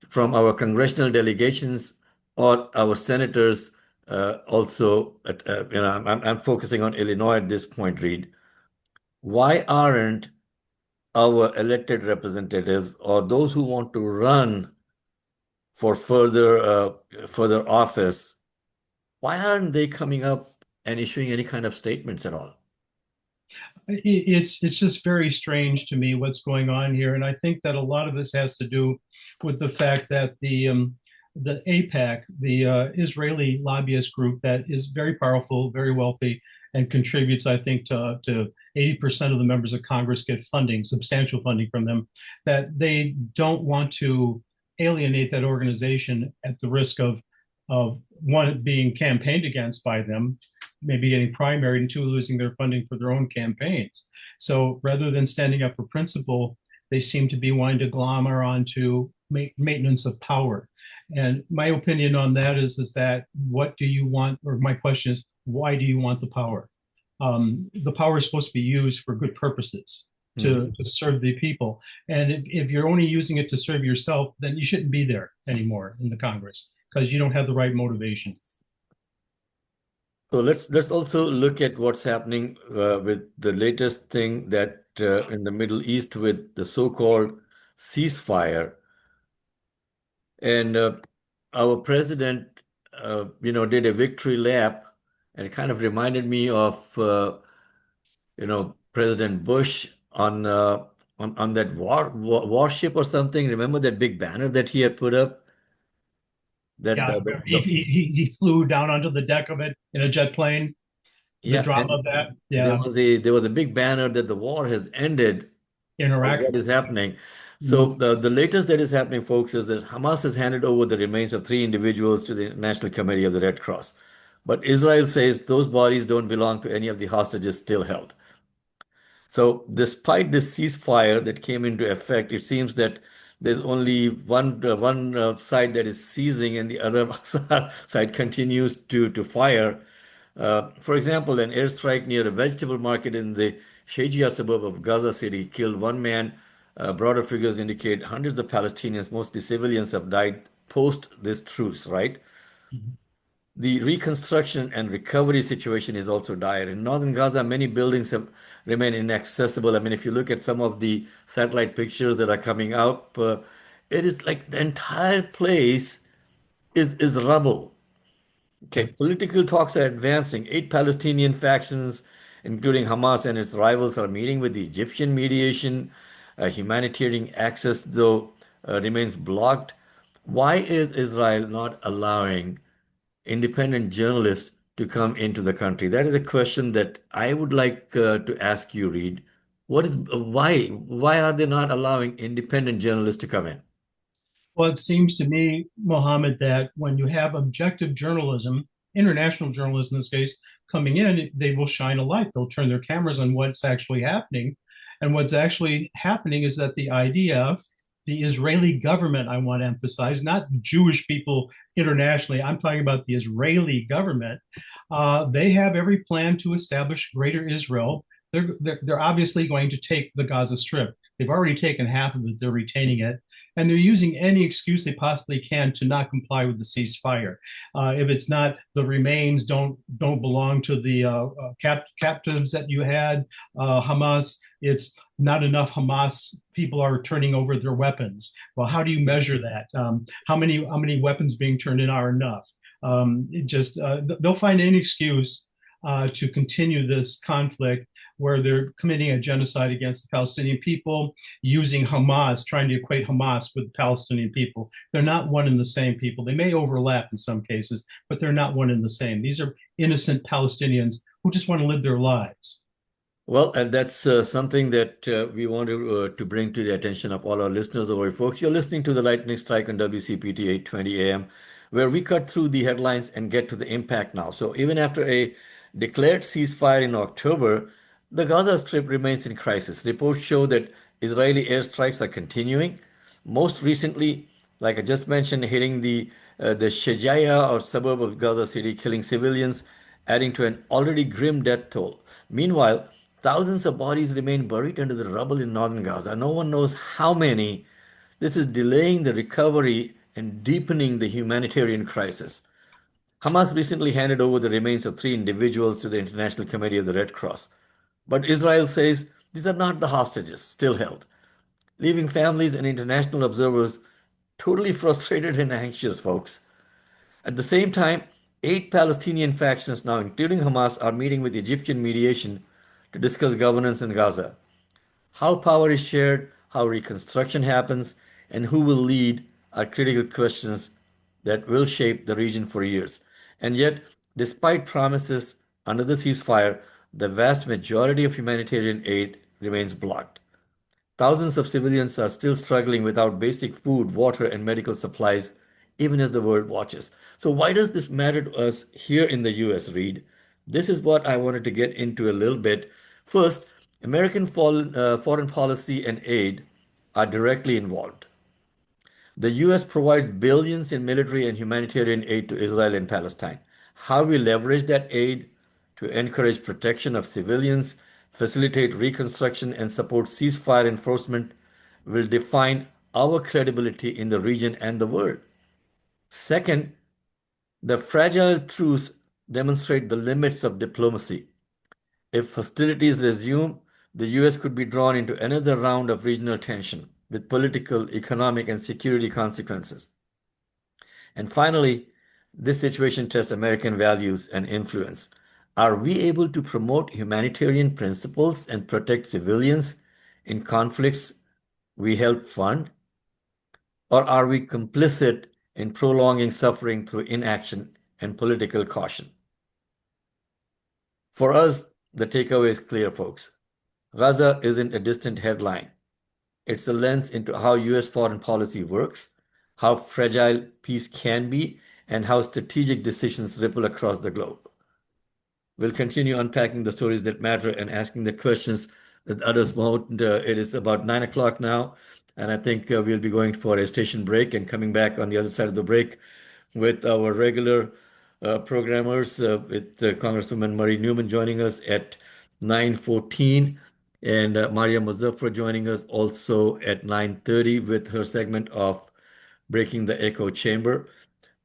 from our congressional delegations or our senators. Also, I'm focusing on Illinois at this point, Reed. Why aren't our elected representatives or those who want to run for further office, why aren't they coming up and issuing any kind of statements at all? It's just very strange to me what's going on here, and I think that a lot of this has to do with the fact that the AIPAC, the Israeli lobbyist group that is very powerful, very wealthy, and contributes, I think, to 80% of the members of Congress get funding, substantial funding from them, that they don't want to alienate that organization at the risk of one, being campaigned against by them, maybe getting primaried, and two, losing their funding for their own campaigns. So rather than standing up for principle, they seem to be wanting to glamor onto maintenance of power. And my opinion on that is that what do you want, or my question is, why do you want the power? The power is supposed to be used for good purposes, to serve the people. And if you're only using it to serve yourself, then you shouldn't be there anymore in the Congress, because you don't have the right motivation. So let's also look at what's happening with the latest thing that in the Middle East with the so-called ceasefire. And our president, did a victory lap, and it kind of reminded me of, President Bush on that warship or something. Remember that big banner that he had put up? That Yeah, he flew down onto the deck of it in a jet plane. The drama of that. Yeah, there was a big banner that the war has ended. In Iraq. What is happening? So the latest that is happening, folks, is that Hamas has handed over the remains of 3 individuals to the National Committee of the Red Cross. But Israel says those bodies don't belong to any of the hostages still held. So despite this ceasefire that came into effect, it seems that there's only one side that is seizing and the other side continues to fire. For example, an airstrike near a vegetable market in the Shajia suburb of Gaza City killed one man. Broader figures indicate hundreds of Palestinians, mostly civilians, have died post this truce, right? Mhm. The reconstruction and recovery situation is also dire. In northern Gaza, many buildings have remained inaccessible. I mean, if you look at some of the satellite pictures that are coming out, it is like the entire place is rubble. Okay, Yeah. political talks are advancing. Eight Palestinian factions, including Hamas and its rivals, are meeting with the Egyptian mediation. Humanitarian access, though, remains blocked. Why is Israel not allowing independent journalists to come into the country? That is a question that I would like to ask you, Reed. What is why? Why are they not allowing independent journalists to come in? Well, it seems to me, Mohammed, that when you have objective journalism, international journalists in this case, coming in, they will shine a light. They'll turn their cameras on what's actually happening. And what's actually happening is that the IDF, the Israeli government, I want to emphasize, not Jewish people internationally, I'm talking about the Israeli government, they have every plan to establish Greater Israel. They're obviously going to take the Gaza Strip. They've already taken half of it, they're retaining it, and they're using any excuse they possibly can to not comply with the ceasefire. If it's not the remains don't belong to the captives that you had, Hamas. It's not enough Hamas people are turning over their weapons. Well, how do you measure that? How many weapons being turned in are enough? They'll find any excuse to continue this conflict where they're committing a genocide against the Palestinian people, using Hamas, trying to equate Hamas with the Palestinian people. They're not one and the same people. They may overlap in some cases, but they're not one and the same. These are innocent Palestinians who just want to live their lives. Well, and that's something that we want to bring to the attention of all our listeners over here, folks. You're listening to the Lightning Strike on WCPT 820 AM, where we cut through the headlines and get to the impact now. So even after a declared ceasefire in October, the Gaza Strip remains in crisis. Reports show that Israeli airstrikes are continuing. Most recently, like I just mentioned, hitting the Shejaiya or suburb of Gaza City, killing civilians, adding to an already grim death toll. Meanwhile, thousands of bodies remain buried under the rubble in northern Gaza. No one knows how many. This is delaying the recovery and deepening the humanitarian crisis. Hamas recently handed over the remains of three individuals to the International Committee of the Red Cross. But Israel says these are not the hostages still held, leaving families and international observers totally frustrated and anxious, folks. At the same time, eight Palestinian factions, now including Hamas, are meeting with Egyptian mediation to discuss governance in Gaza. How power is shared, how reconstruction happens, and who will lead are critical questions that will shape the region for years. And yet, despite promises under the ceasefire, the vast majority of humanitarian aid remains blocked. Thousands of civilians are still struggling without basic food, water, and medical supplies, even as the world watches. So, why does this matter to us here in the US, Reed? This is what I wanted to get into a little bit. First, American foreign policy and aid are directly involved. The US provides billions in military and humanitarian aid to Israel and Palestine. How we leverage that aid to encourage protection of civilians, facilitate reconstruction, and support ceasefire enforcement will define our credibility in the region and the world. Second, the fragile truce demonstrate the limits of diplomacy. If hostilities resume, the US could be drawn into another round of regional tension with political, economic, and security consequences. And finally, this situation tests American values and influence. Are we able to promote humanitarian principles and protect civilians in conflicts we help fund? Or are we complicit in prolonging suffering through inaction and political caution? For us, the takeaway is clear, folks. Gaza isn't a distant headline. It's a lens into how US foreign policy works, how fragile peace can be, and how strategic decisions ripple across the globe. We'll continue unpacking the stories that matter and asking the questions that others won't. It is about 9 o'clock now, and I think we'll be going for a station break and coming back on the other side of the break with our regular programmers, with Congresswoman Marie Newman joining us at 9:14. And Maria Muzaffar joining us also at 9:30 with her segment of Breaking the Echo Chamber.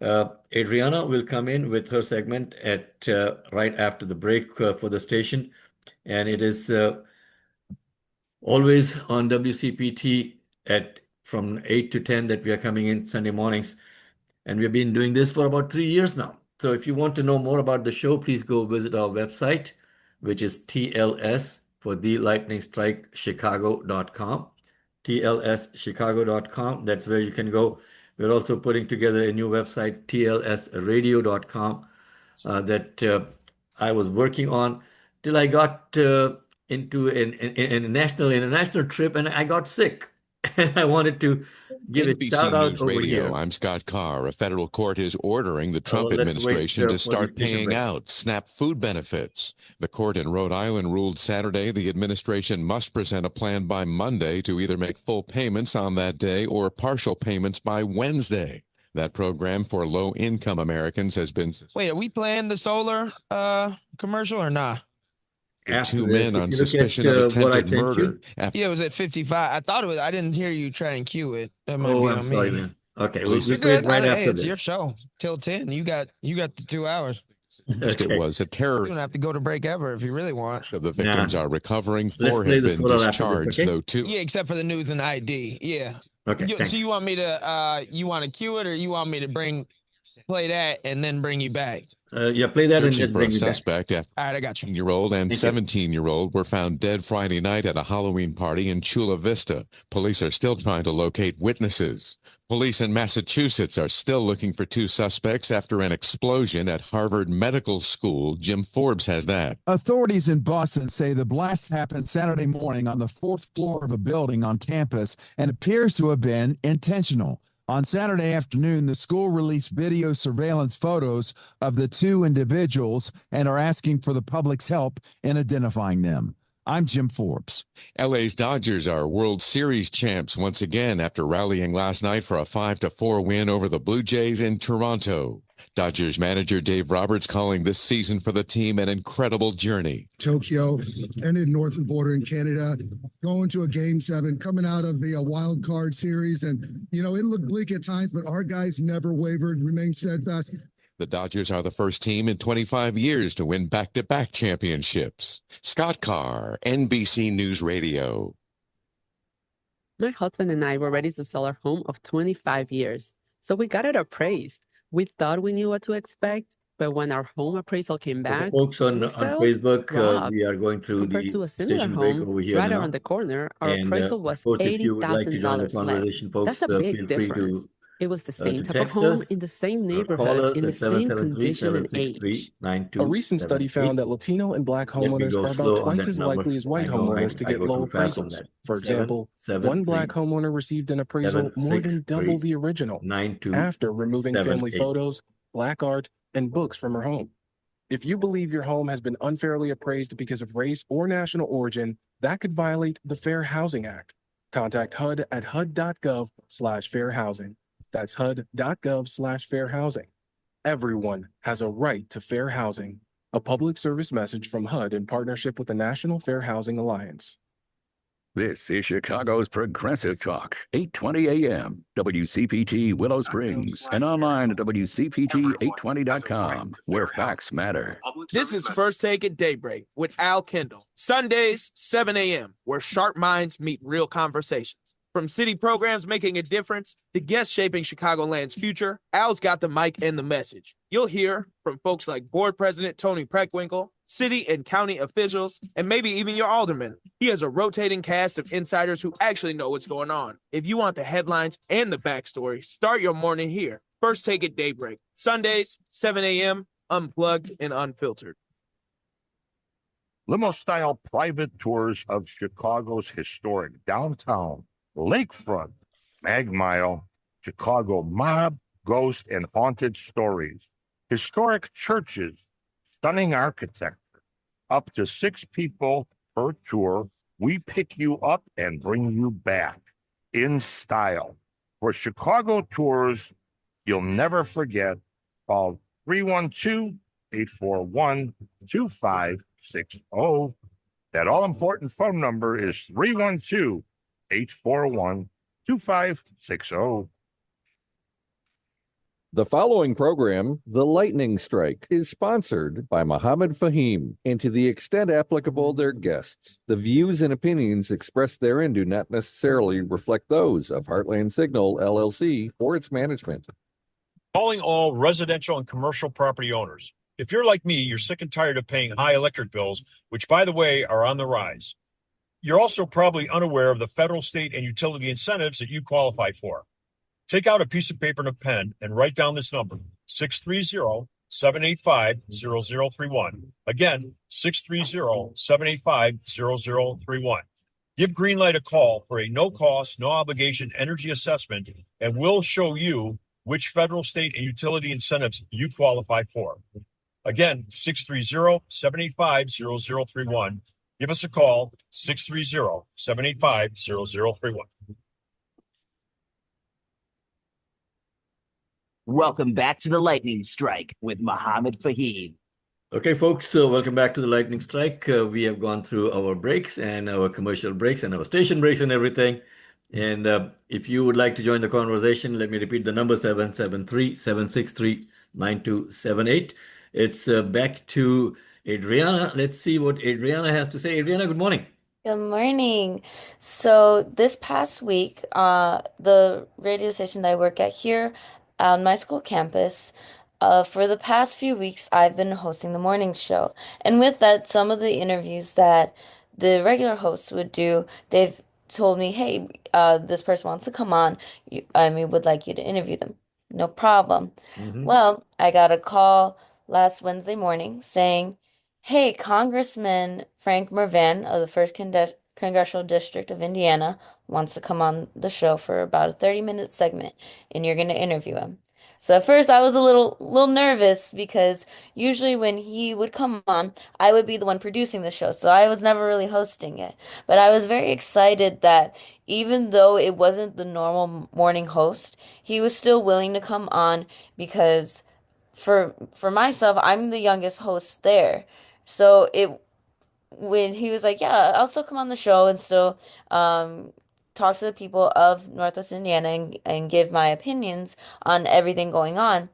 Adriana will come in with her segment at right after the break for the station. And it is always on WCPT at from 8 to 10 that we are coming in Sunday mornings. And we've been doing this for about 3 years now. So if you want to know more about the show, please go visit our website, which is TLS for the Lightning Strike Chicago.com. TLSchicago.com. That's where you can go. We're also putting together a new website, TLSradio.com, that I was working on till I got into an international trip and I got sick. And I wanted to give a NBC shout out News over Radio, here. I'm Scott Carr. A federal court is ordering the Trump let's wait, administration for to the start station paying break. out SNAP food benefits. The court in Rhode Island ruled Saturday the administration must present a plan by Monday to either make full payments on that day or partial payments by Wednesday. That program for low-income Americans has been Wait, are we playing the solar commercial or not? After two this, men if on you look at suspicion of what I attempted sent murder. you. Yeah, it was at 55. I thought it was. I didn't hear you try and cue it. That might Oh, be I'm on sorry, me. man. Okay, You're we You're play it good. right Hey, after it's your this. show till 10. You got the 2 hours. It Okay. was a You terror. don't have to go to break ever if you really want. Of the victims Nah. are recovering. Let's 4 play have the been solar after this, discharged, okay? though 2. Yeah, except for the news and ID. Yeah. Okay, So thanks. you want me to you want to cue it, or you want me to play that and then bring you back? Yeah, play that and Searching just for bring a me back. suspect after All right, I got you. 18-year-old and Thank you. 17-year-old were found dead Friday night at a Halloween party in Chula Vista. Police are still trying to locate witnesses. Police in Massachusetts are still looking for 2 suspects after an explosion at Harvard Medical School. Jim Forbes has that. Authorities in Boston say the blast happened Saturday morning on the 4th floor of a building on campus and appears to have been intentional. On Saturday afternoon, the school released video surveillance photos of the 2 individuals and are asking for the public's help in identifying them. I'm Jim Forbes. LA's Dodgers are World Series champs once again after rallying last night for a 5-4 win over the Blue Jays in Toronto. Dodgers manager Dave Roberts calling this season for the team an incredible journey. Tokyo, ended northern border in Canada, going to a Game 7, coming out of the wild card series. And, it looked bleak at times, but our guys never wavered, remained steadfast. The Dodgers are the first team in 25 years to win back-to-back championships. Scott Carr, NBC News Radio. My husband and I were ready to sell our home of 25 years, so we got it appraised. We thought we knew what to expect, but when our home appraisal came For back, folks on we felt Facebook, robbed. we are going through Compared to the a similar station break home over here right now. around the corner, our And appraisal was of course, if you would like to join the $80,000 less. conversation, folks, That's a big feel free difference. to It was the same to type of text home us in the same or call neighborhood, us in the at same condition and age. 773-763-9273. A recent study found that Latino and Black Let me homeowners go are slow about on twice that as number. likely as white I know homeowners to I get go low too fast on appraisals. that. For example, 773 one Black homeowner received an appraisal more than double the original after removing family 9278. photos, Black art, and books from her home. If you believe your home has been unfairly appraised because of race or national origin, that could violate the Fair Housing Act. Contact HUD at hud.gov/fair housing. That's hud.gov/fair housing. Everyone has a right to fair housing. A public service message from HUD in partnership with the National Fair Housing Alliance. This is Chicago's Progressive Talk, 820 AM, WCPT Willow Springs, and online at WCPT820.com, where facts matter. This is First Take at Daybreak with Al Kendall. Sundays, 7 a.m., where sharp minds meet real conversations. From city programs making a difference to guests shaping Chicagoland's future, Al's got the mic and the message. You'll hear from folks like Board President Tony Preckwinkle, city and county officials, and maybe even your alderman. He has a rotating cast of insiders who actually know what's going on. If you want the headlines and the backstory, start your morning here. First Take at Daybreak. Sundays, 7 a.m., unplugged and unfiltered. Limo-style private tours of Chicago's historic downtown, lakefront, Mag Mile, Chicago mob, ghost, and haunted stories. Historic churches, stunning architecture. Up to 6 people per tour. We pick you up and bring you back in style. For Chicago tours you'll never forget, call 312-841-2560. That all important phone number is 312 841 2560. The following program, The Lightning Strike, is sponsored by Mohammed Fahim, and to the extent applicable, their guests. The views and opinions expressed therein do not necessarily reflect those of Heartland Signal, LLC, or its management. Calling all residential and commercial property owners. If you're like me, you're sick and tired of paying high electric bills, which, by the way, are on the rise. You're also probably unaware of the federal, state, and utility incentives that you qualify for. Take out a piece of paper and a pen and write down this number, 630-785-0031. Again, 630-785-0031. Give Greenlight a call for a no-cost, no-obligation energy assessment, and we'll show you which federal, state, and utility incentives you qualify for. Again, 630-785-0031. Give us a call, 630-785-0031. Welcome back to the Lightning Strike with Mohammed Fahim. Okay, folks, so welcome back to the Lightning Strike. We have gone through our breaks and our commercial breaks and our station breaks and everything. And if you would like to join the conversation, let me repeat the number, 773-763-9278. It's back to Adriana. Let's see what Adriana has to say. Adriana, good morning. Good morning. So this past week, the radio station that I work at here on my school campus, for the past few weeks, I've been hosting the morning show. And with that, some of the interviews that the regular hosts would do, they've told me, hey, this person wants to come on, and we would like you to interview them. No problem. Well, I got a call last Wednesday morning saying, hey, Congressman Frank Mervan of the 1st Congressional District of Indiana wants to come on the show for about a 30-minute segment, and you're going to interview him. So at first I was a little nervous because usually when he would come on, I would be the one producing the show. So I was never really hosting it. But I was very excited that even though it wasn't the normal morning host, he was still willing to come on because for myself, I'm the youngest host there. So when he was like, yeah, I'll still come on the show and still talk to the people of Northwest Indiana and give my opinions on everything going on.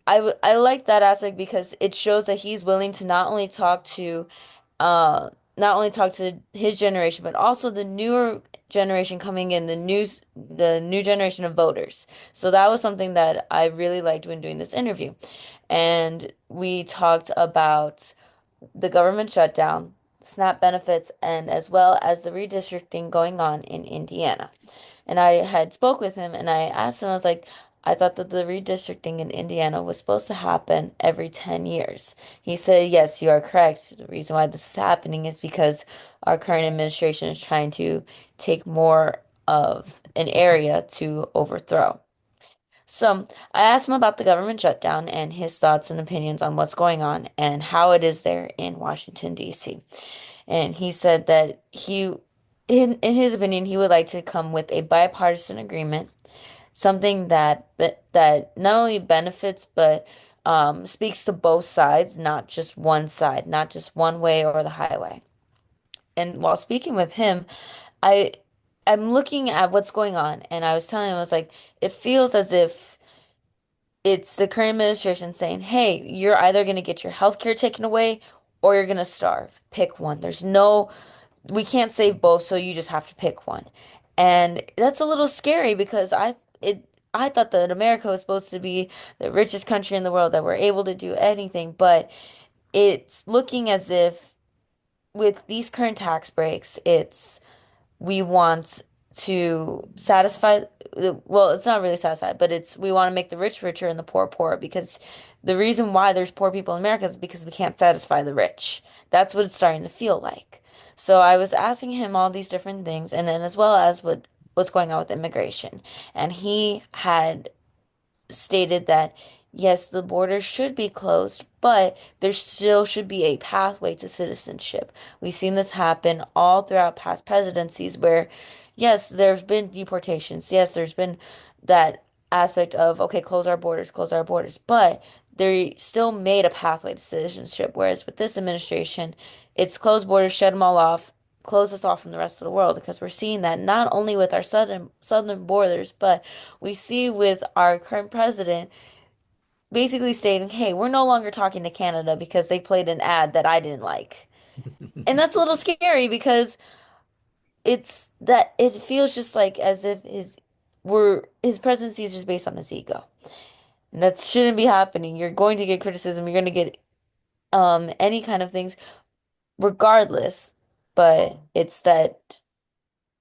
I like that aspect because it shows that he's willing to not only talk to his generation, but also the newer generation coming in, the new generation of voters. So that was something that I really liked when doing this interview. And we talked about the government shutdown, SNAP benefits, and as well as the redistricting going on in Indiana. And I had spoke with him and I asked him, I was like, I thought that the redistricting in Indiana was supposed to happen every 10 years. He said, yes, you are correct. The reason why this is happening is because our current administration is trying to take more of an area to overthrow. So I asked him about the government shutdown and his thoughts and opinions on what's going on and how it is there in Washington, D.C. And he said that in his opinion, he would like to come with a bipartisan agreement, something that not only benefits but speaks to both sides, not just one side, not just one way or the highway. And while speaking with him, I'm looking at what's going on, and I was telling him, I was like, it feels as if it's the current administration saying, hey, you're either going to get your health care taken away or you're going to starve. Pick one. We can't save both, so you just have to pick one. And that's a little scary because I thought that America was supposed to be the richest country in the world, that we're able to do anything, but it's looking as if with these current tax breaks, we want to satisfy, well, it's not really satisfied, but we want to make the rich richer and the poor poorer, because the reason why there's poor people in America is because we can't satisfy the rich. That's what it's starting to feel like. So I was asking him all these different things, and then as well as what's going on with immigration. And he had stated that yes, the borders should be closed, but there still should be a pathway to citizenship. We've seen this happen all throughout past presidencies where, yes, there's been deportations. Yes, there's been that aspect of, okay, close our borders, but they still made a pathway to citizenship. Whereas with this administration, It's closed borders, shut them all off, close us off from the rest of the world because we're seeing that not only with our southern borders, but we see with our current president basically stating, "Hey, we're no longer talking to Canada because they played an ad that I didn't like." And that's a little scary because it's that it feels just like as if his presidency is just based on his ego. And that shouldn't be happening. You're going to get criticism, you're going to get any kind of things regardless, but it's that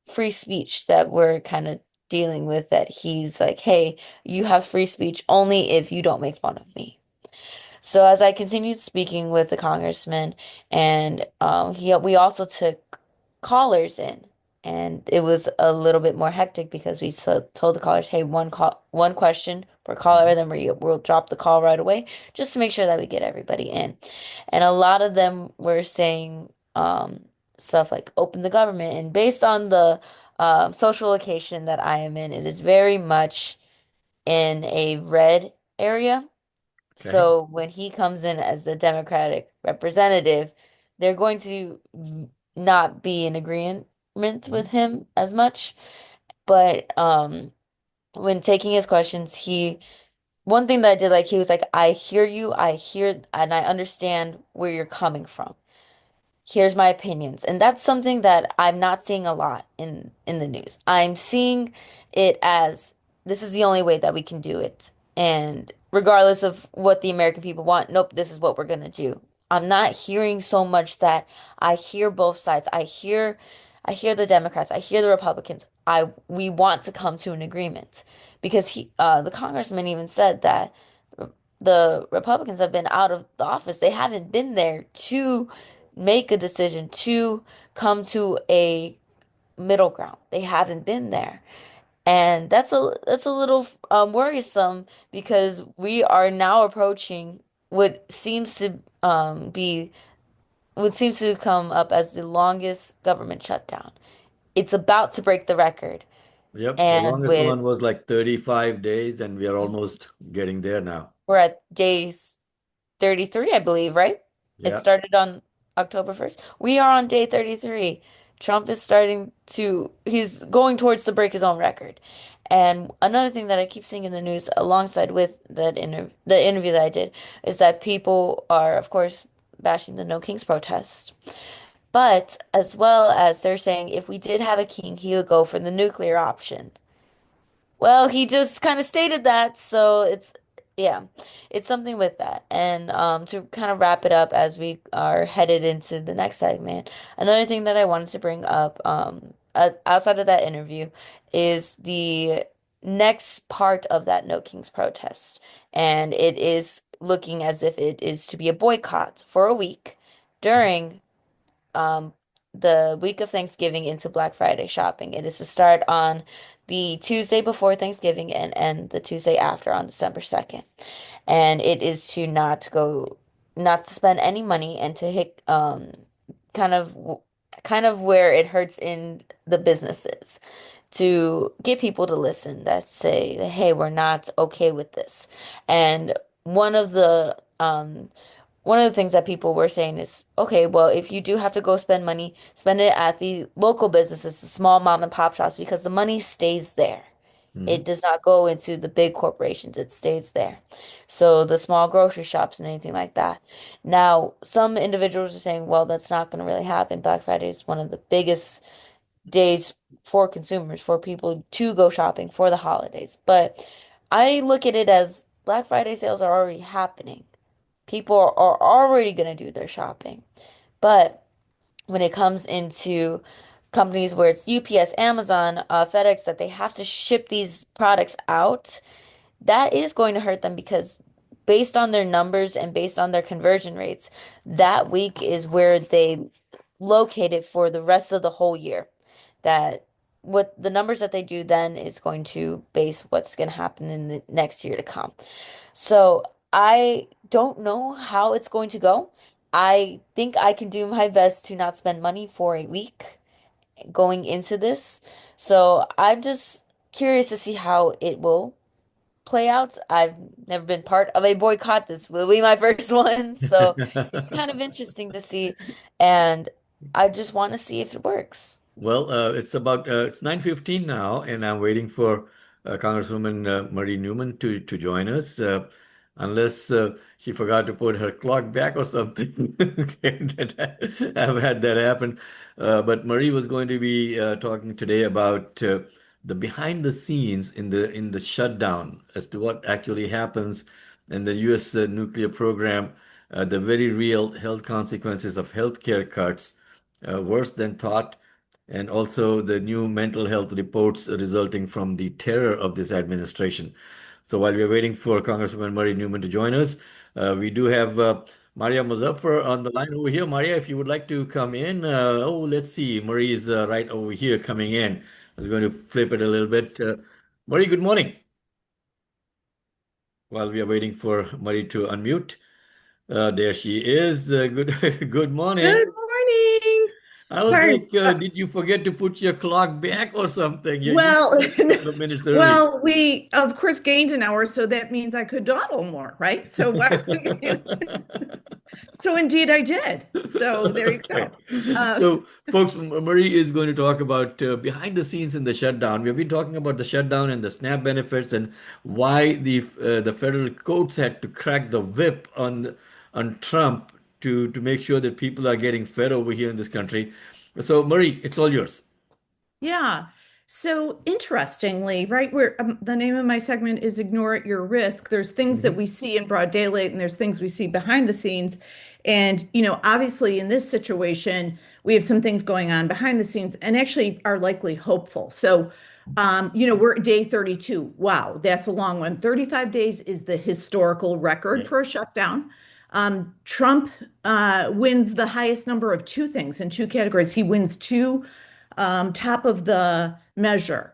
free speech that we're kind of dealing with that he's like, "Hey, you have free speech only if you don't make fun of me." So as I continued speaking with the congressman, and we also took callers in, and it was a little bit more hectic because we told the callers, "Hey, one question per caller, then we'll drop the call right away, just to make sure that we get everybody in." And a lot of them were saying stuff like "open the government," and based on the social location that I am in, it is very much in a red area. Okay. So when he comes in as the Democratic representative, they're going to not be in agreement with him as much. But when taking his questions, one thing that I did like, he was like, "I hear you, and I understand where you're coming from. Here's my opinions." And that's something that I'm not seeing a lot in the news. I'm seeing it as this is the only way that we can do it. And regardless of what the American people want, nope, this is what we're gonna do. I'm not hearing so much that I hear both sides. I hear the Democrats, I hear the Republicans. We want to come to an agreement because the congressman even said that the Republicans have been out of the office. They haven't been there to make a decision to come to a middle ground. They haven't been there. And that's a little worrisome because we are now approaching what seems to be what seems to come up as the longest government shutdown. It's about to break the record. Yep, the And longest one was like 35 days, and we are almost getting there now. we're at day 33, I believe, right? It Yeah. started on October 1st. We are on day 33. Trump is he's going towards to break his own record. And another thing that I keep seeing in the news alongside with the interview that I did is that people are, of course, bashing the No Kings protest. But as well as they're saying if we did have a king, he would go for the nuclear option. Well, he just kind of stated that, so yeah, it's something with that. And to kind of wrap it up as we are headed into the next segment, another thing that I wanted to bring up outside of that interview is the next part of that No Kings protest. And it is looking as if it is to be a boycott for a week during um, the week of Thanksgiving into Black Friday shopping. It is to start on the Tuesday before Thanksgiving and end the Tuesday after on December 2nd. And it is to not to spend any money and to hit kind of kind of where it hurts in the businesses to get people to listen that say, "Hey, we're not okay with this." And one of the one of the things that people were saying is, okay, well, if you do have to go spend money, spend it at the local businesses, the small mom and pop shops, because the money stays there. It does not go into the big corporations, it stays there. So the small grocery shops and anything like that. Now, some individuals are saying, well, that's not going to really happen. Black Friday is one of the biggest days for consumers, for people to go shopping for the holidays. But I look at it as Black Friday sales are already happening. People are already going to do their shopping. But when it comes into companies where it's UPS, Amazon, FedEx, that they have to ship these products out, that is going to hurt them because based on their numbers and based on their conversion rates, that week is where they locate it for the rest of the whole year. That what the numbers that they do then is going to base what's going to happen in the next year to come. So I don't know how it's going to go. I think I can do my best to not spend money for a week going into this. So I'm just curious to see how it will playouts. I've never been part of a boycott. This will be my first one, so it's kind of interesting to see, and I just want to see if it works. Well, it's 9:15 now, and I'm waiting for Congresswoman Marie Newman to join us, unless she forgot to put her clock back or something. I've had that happen. But Marie was going to be talking today about the behind the scenes in the shutdown as to what actually happens in the U.S. Nuclear program, the very real health consequences of healthcare cuts, worse than thought, and also the new mental health reports resulting from the terror of this administration. So while we are waiting for Congresswoman Marie Newman to join us, we do have Maria Muzaffar on the line over here. Maria, if you would like to come in. Let's see. Marie is right over here coming in. I was going to flip it a little bit. Marie, good morning. While we are waiting for Marie to unmute. There she is. Good morning. Good morning. I was Sorry. like, did you forget to put your clock back or something? You Well, a couple of minutes early. well, we of course gained an hour, so that means I could dawdle more, right? So, so indeed I did. So there you go. So, folks, Marie is going to talk about behind the scenes in the shutdown. We've been talking about the shutdown and the SNAP benefits and why the federal courts had to crack the whip on Trump to make sure that people are getting fed over here in this country. So, Marie, it's all yours. Yeah. So interestingly, right, where the name of my segment is Ignore at Your Risk. There's things that we see in broad daylight and there's things we see behind the scenes. And, obviously in this situation, we have some things going on behind the scenes and actually are likely hopeful. So, we're at day 32. Wow, that's a long one. 35 days is the historical record for a shutdown. Trump wins the highest number of two things in two categories. He wins two top of the measure.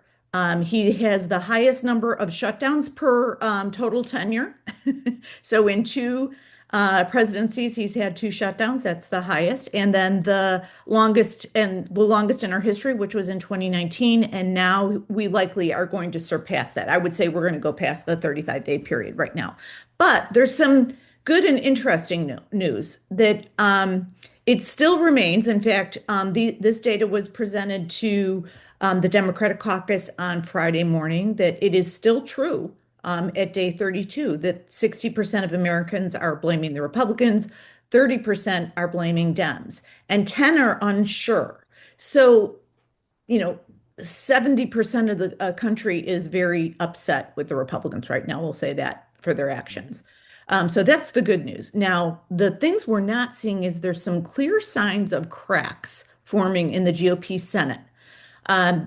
He has the highest number of shutdowns per total tenure. So in two presidencies, he's had two shutdowns. That's the highest. And then the longest in our history, which was in 2019. And now we likely are going to surpass that. I would say we're going to go past the 35-day period right now. But there's some good and interesting news that it still remains. In fact, this data was presented to the Democratic caucus on Friday morning, that it is still true at day 32 that 60% of Americans are blaming the Republicans, 30% are blaming Dems, and 10 are unsure. So, 70% of the country is very upset with the Republicans right now. We'll say that for their actions. So that's the good news. Now, the things we're not seeing is there's some clear signs of cracks forming in the GOP Senate.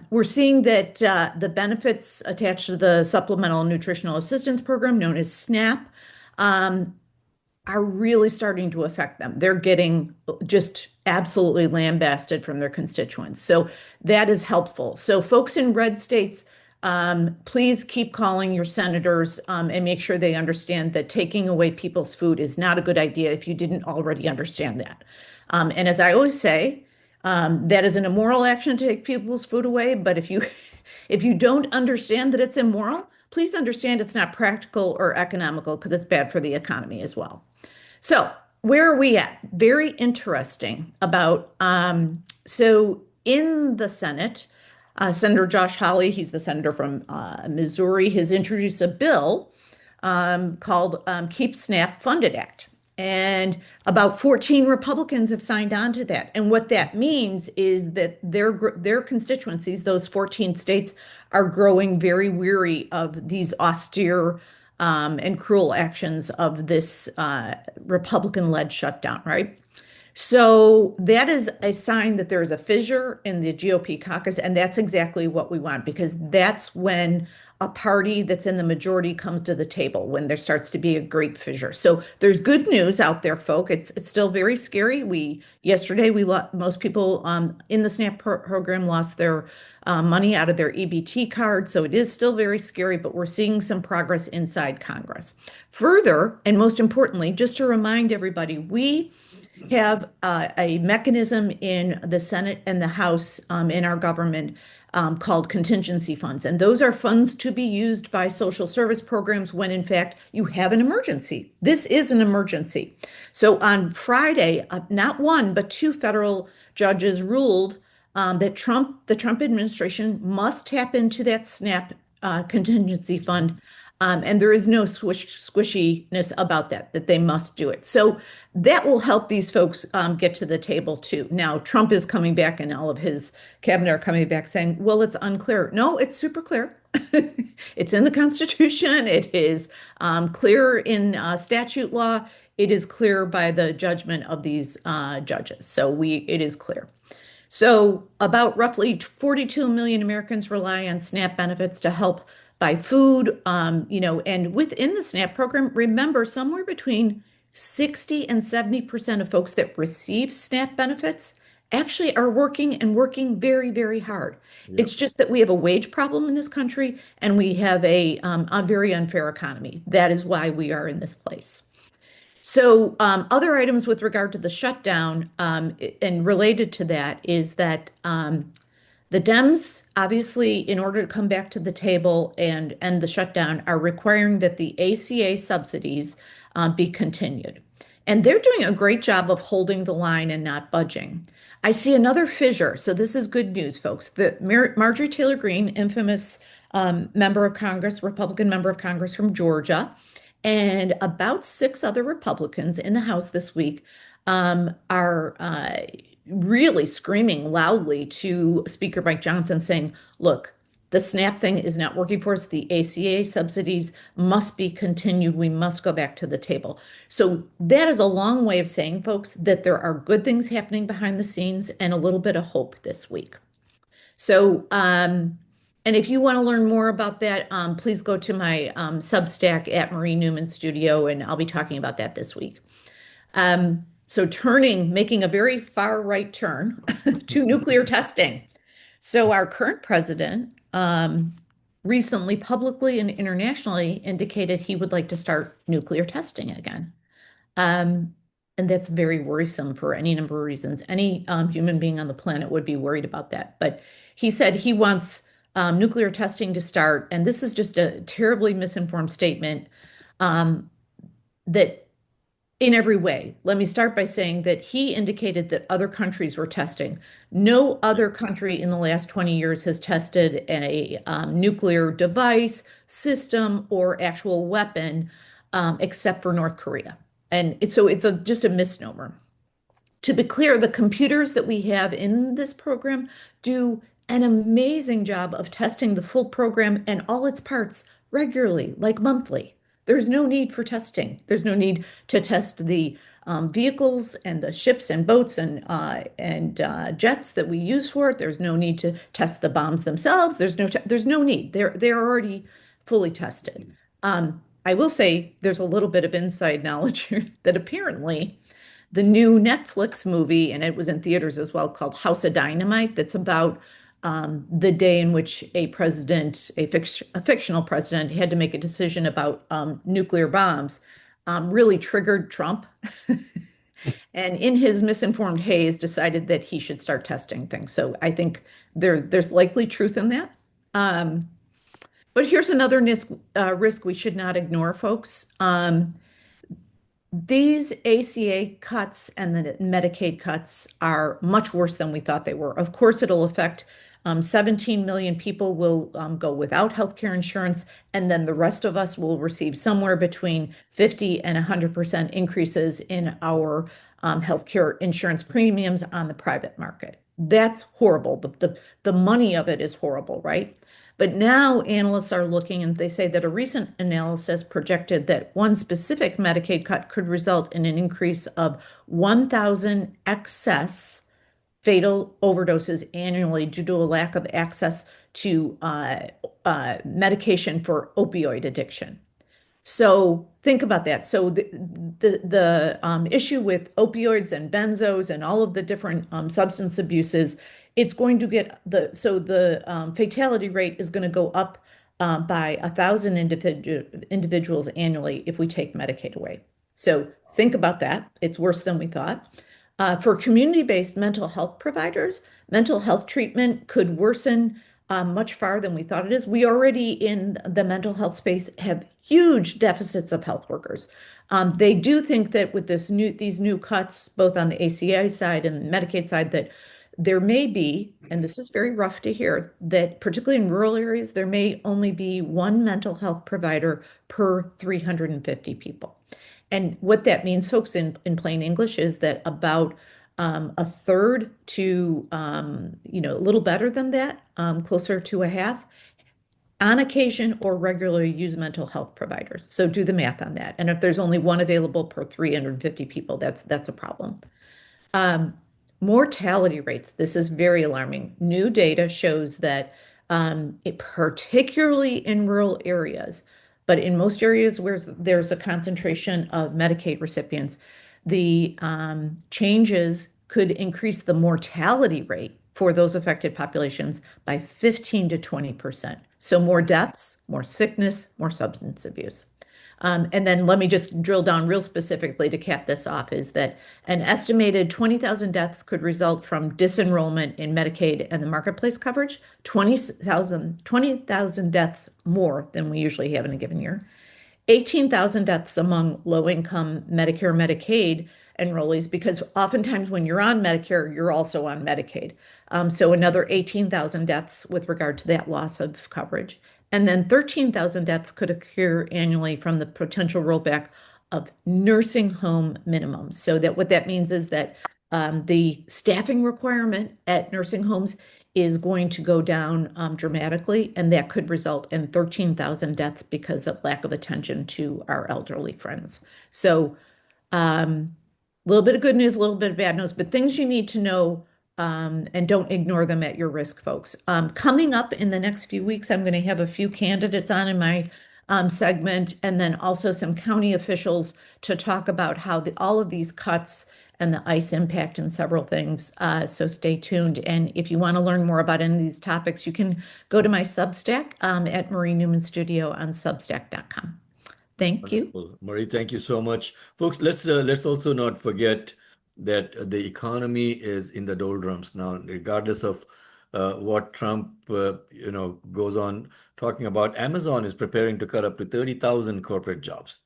We're seeing that the benefits attached to the Supplemental Nutritional Assistance Program, known as SNAP, are really starting to affect them. They're getting just absolutely lambasted from their constituents. So that is helpful. So folks in red states, please keep calling your senators and make sure they understand that taking away people's food is not a good idea if you didn't already understand that. And as I always say, that is an immoral action to take people's food away. But if you don't understand that it's immoral, please understand it's not practical or economical because it's bad for the economy as well. So where are we at? Very interesting about, so in the Senate, Senator Josh Hawley, he's the senator from Missouri, has introduced a bill called Keep SNAP Funded Act. And about 14 Republicans have signed on to that. And what that means is that their constituencies, those 14 states, are growing very weary of these austere and cruel actions of this Republican-led shutdown, right? So that is a sign that there's a fissure in the GOP caucus, and that's exactly what we want, because that's when a party that's in the majority comes to the table, when there starts to be a great fissure. So there's good news out there, folk. It's still very scary. Yesterday most people in the SNAP program lost their money out of their EBT card. So it is still very scary, but we're seeing some progress inside Congress. Further, and most importantly, just to remind everybody, we have a mechanism in the Senate and the House in our government called contingency funds. And those are funds to be used by social service programs when, in fact, you have an emergency. This is an emergency. So on Friday, not one, but two federal judges ruled that the Trump administration must tap into that SNAP contingency fund. And there is no squishiness about that they must do it. So that will help these folks get to the table too. Now, Trump is coming back and all of his cabinet are coming back saying, well, it's unclear. No, it's super clear. It's in the Constitution. It is clear in statute law. It is clear by the judgment of these judges. So it is clear. So about roughly 42 million Americans rely on SNAP benefits to help buy food, and within the SNAP program, remember somewhere between 60 and 70% of folks that receive SNAP benefits actually are working and working very, very hard. Yep. It's just that we have a wage problem in this country and we have a very unfair economy. That is why we are in this place. So other items with regard to the shutdown and related to that is that the Dems, obviously, in order to come back to the table and end the shutdown, are requiring that the ACA subsidies be continued. And they're doing a great job of holding the line and not budging. I see another fissure. So this is good news, folks. Marjorie Taylor Greene, infamous member of Congress, Republican member of Congress from Georgia, and about 6 other Republicans in the House this week are really screaming loudly to Speaker Mike Johnson saying, look, the SNAP thing is not working for us. The ACA subsidies must be continued. We must go back to the table. So that is a long way of saying, folks, that there are good things happening behind the scenes and a little bit of hope this week. So, and if you want to learn more about that, please go to my Substack at Marie Newman Studio, and I'll be talking about that this week. So making a very far right turn to nuclear testing. So our current president recently publicly and internationally indicated he would like to start nuclear testing again. And that's very worrisome for any number of reasons. Any human being on the planet would be worried about that. But he said he wants nuclear testing to start. And this is just a terribly misinformed statement that in every way. Let me start by saying that he indicated that other countries were testing. No other country in the last 20 years has tested a nuclear device, system, or actual weapon except for North Korea. And it's just a misnomer. To be clear, the computers that we have in this program do an amazing job of testing the full program and all its parts regularly, like monthly. There's no need for testing. There's no need to test the vehicles and the ships and boats and jets that we use for it. There's no need to test the bombs themselves. There's no need. They're already fully tested. I will say there's a little bit of inside knowledge here that apparently the new Netflix movie, and it was in theaters as well, called House of Dynamite, that's about the day in which a president, a fictional president, had to make a decision about nuclear bombs, really triggered Trump. And in his misinformed haze, decided that he should start testing things. So I think there's likely truth in that. But here's another risk we should not ignore, folks. These ACA cuts and the Medicaid cuts are much worse than we thought they were. Of course, it'll affect 17 million people will go without healthcare insurance, and then the rest of us will receive somewhere between 50 and 100% increases in our healthcare insurance premiums on the private market. That's horrible. The money of it is horrible, right? But now analysts are looking and they say that a recent analysis projected that one specific Medicaid cut could result in an increase of 1,000 excess fatal overdoses annually due to a lack of access to medication for opioid addiction. So think about that. So the issue with opioids and benzos and all of the different substance abuses, it's going to get the fatality rate is going to go up by 1,000 individuals annually if we take Medicaid away. So think about that. It's worse than we thought. For community-based mental health providers, mental health treatment could worsen much farther than we thought it is. We already in the mental health space have huge deficits of health workers. They do think that with these new cuts, both on the ACA side and the Medicaid side, that there may be, and this is very rough to hear, that particularly in rural areas, there may only be one mental health provider per 350 people. And what that means, folks, in plain English, is that about a third to, a little better than that, closer to a half, on occasion or regularly use mental health providers. So do the math on that. And if there's only one available per 350 people, that's a problem. Mortality rates, this is very alarming. New data shows that particularly in rural areas, but in most areas where there's a concentration of Medicaid recipients, the changes could increase the mortality rate for those affected populations by 15 to 20%. So more deaths, more sickness, more substance abuse. And then let me just drill down real specifically to cap this off, is that an estimated 20,000 deaths could result from disenrollment in Medicaid and the marketplace coverage, 20,000 deaths more than we usually have in a given year, 18,000 deaths among low-income Medicare, Medicaid enrollees, because oftentimes when you're on Medicare, you're also on Medicaid. So another 18,000 deaths with regard to that loss of coverage. And then 13,000 deaths could occur annually from the potential rollback of nursing home minimums. So that what that means is that the staffing requirement at nursing homes is going to go down dramatically, and that could result in 13,000 deaths because of lack of attention to our elderly friends. So a little bit of good news, a little bit of bad news, but things you need to know, and don't ignore them at your risk, folks. Coming up in the next few weeks, I'm going to have a few candidates on in my segment, and then also some county officials to talk about how all of these cuts and the ICE impact and several things. So stay tuned. And if you want to learn more about any of these topics, you can go to my Substack at Marie Newman Studio on Substack.com. Thank you. Wonderful. Marie, thank you so much. Folks, let's also not forget that the economy is in the doldrums now, regardless of what Trump goes on talking about. Amazon is preparing to cut up to 30,000 corporate jobs.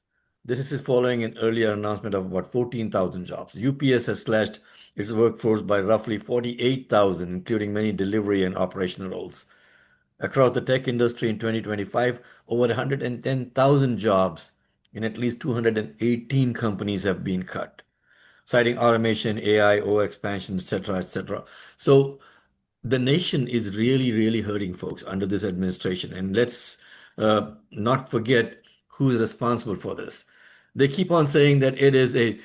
This is following an earlier announcement of about 14,000 jobs. UPS has slashed its workforce by roughly 48,000, including many delivery and operational roles. Across the tech industry in 2025, over 110,000 jobs in at least 218 companies have been cut, citing automation, AI, expansion, et cetera. So the nation is really, really hurting, folks, under this administration. And let's not forget who's responsible for this. They keep on saying that it is a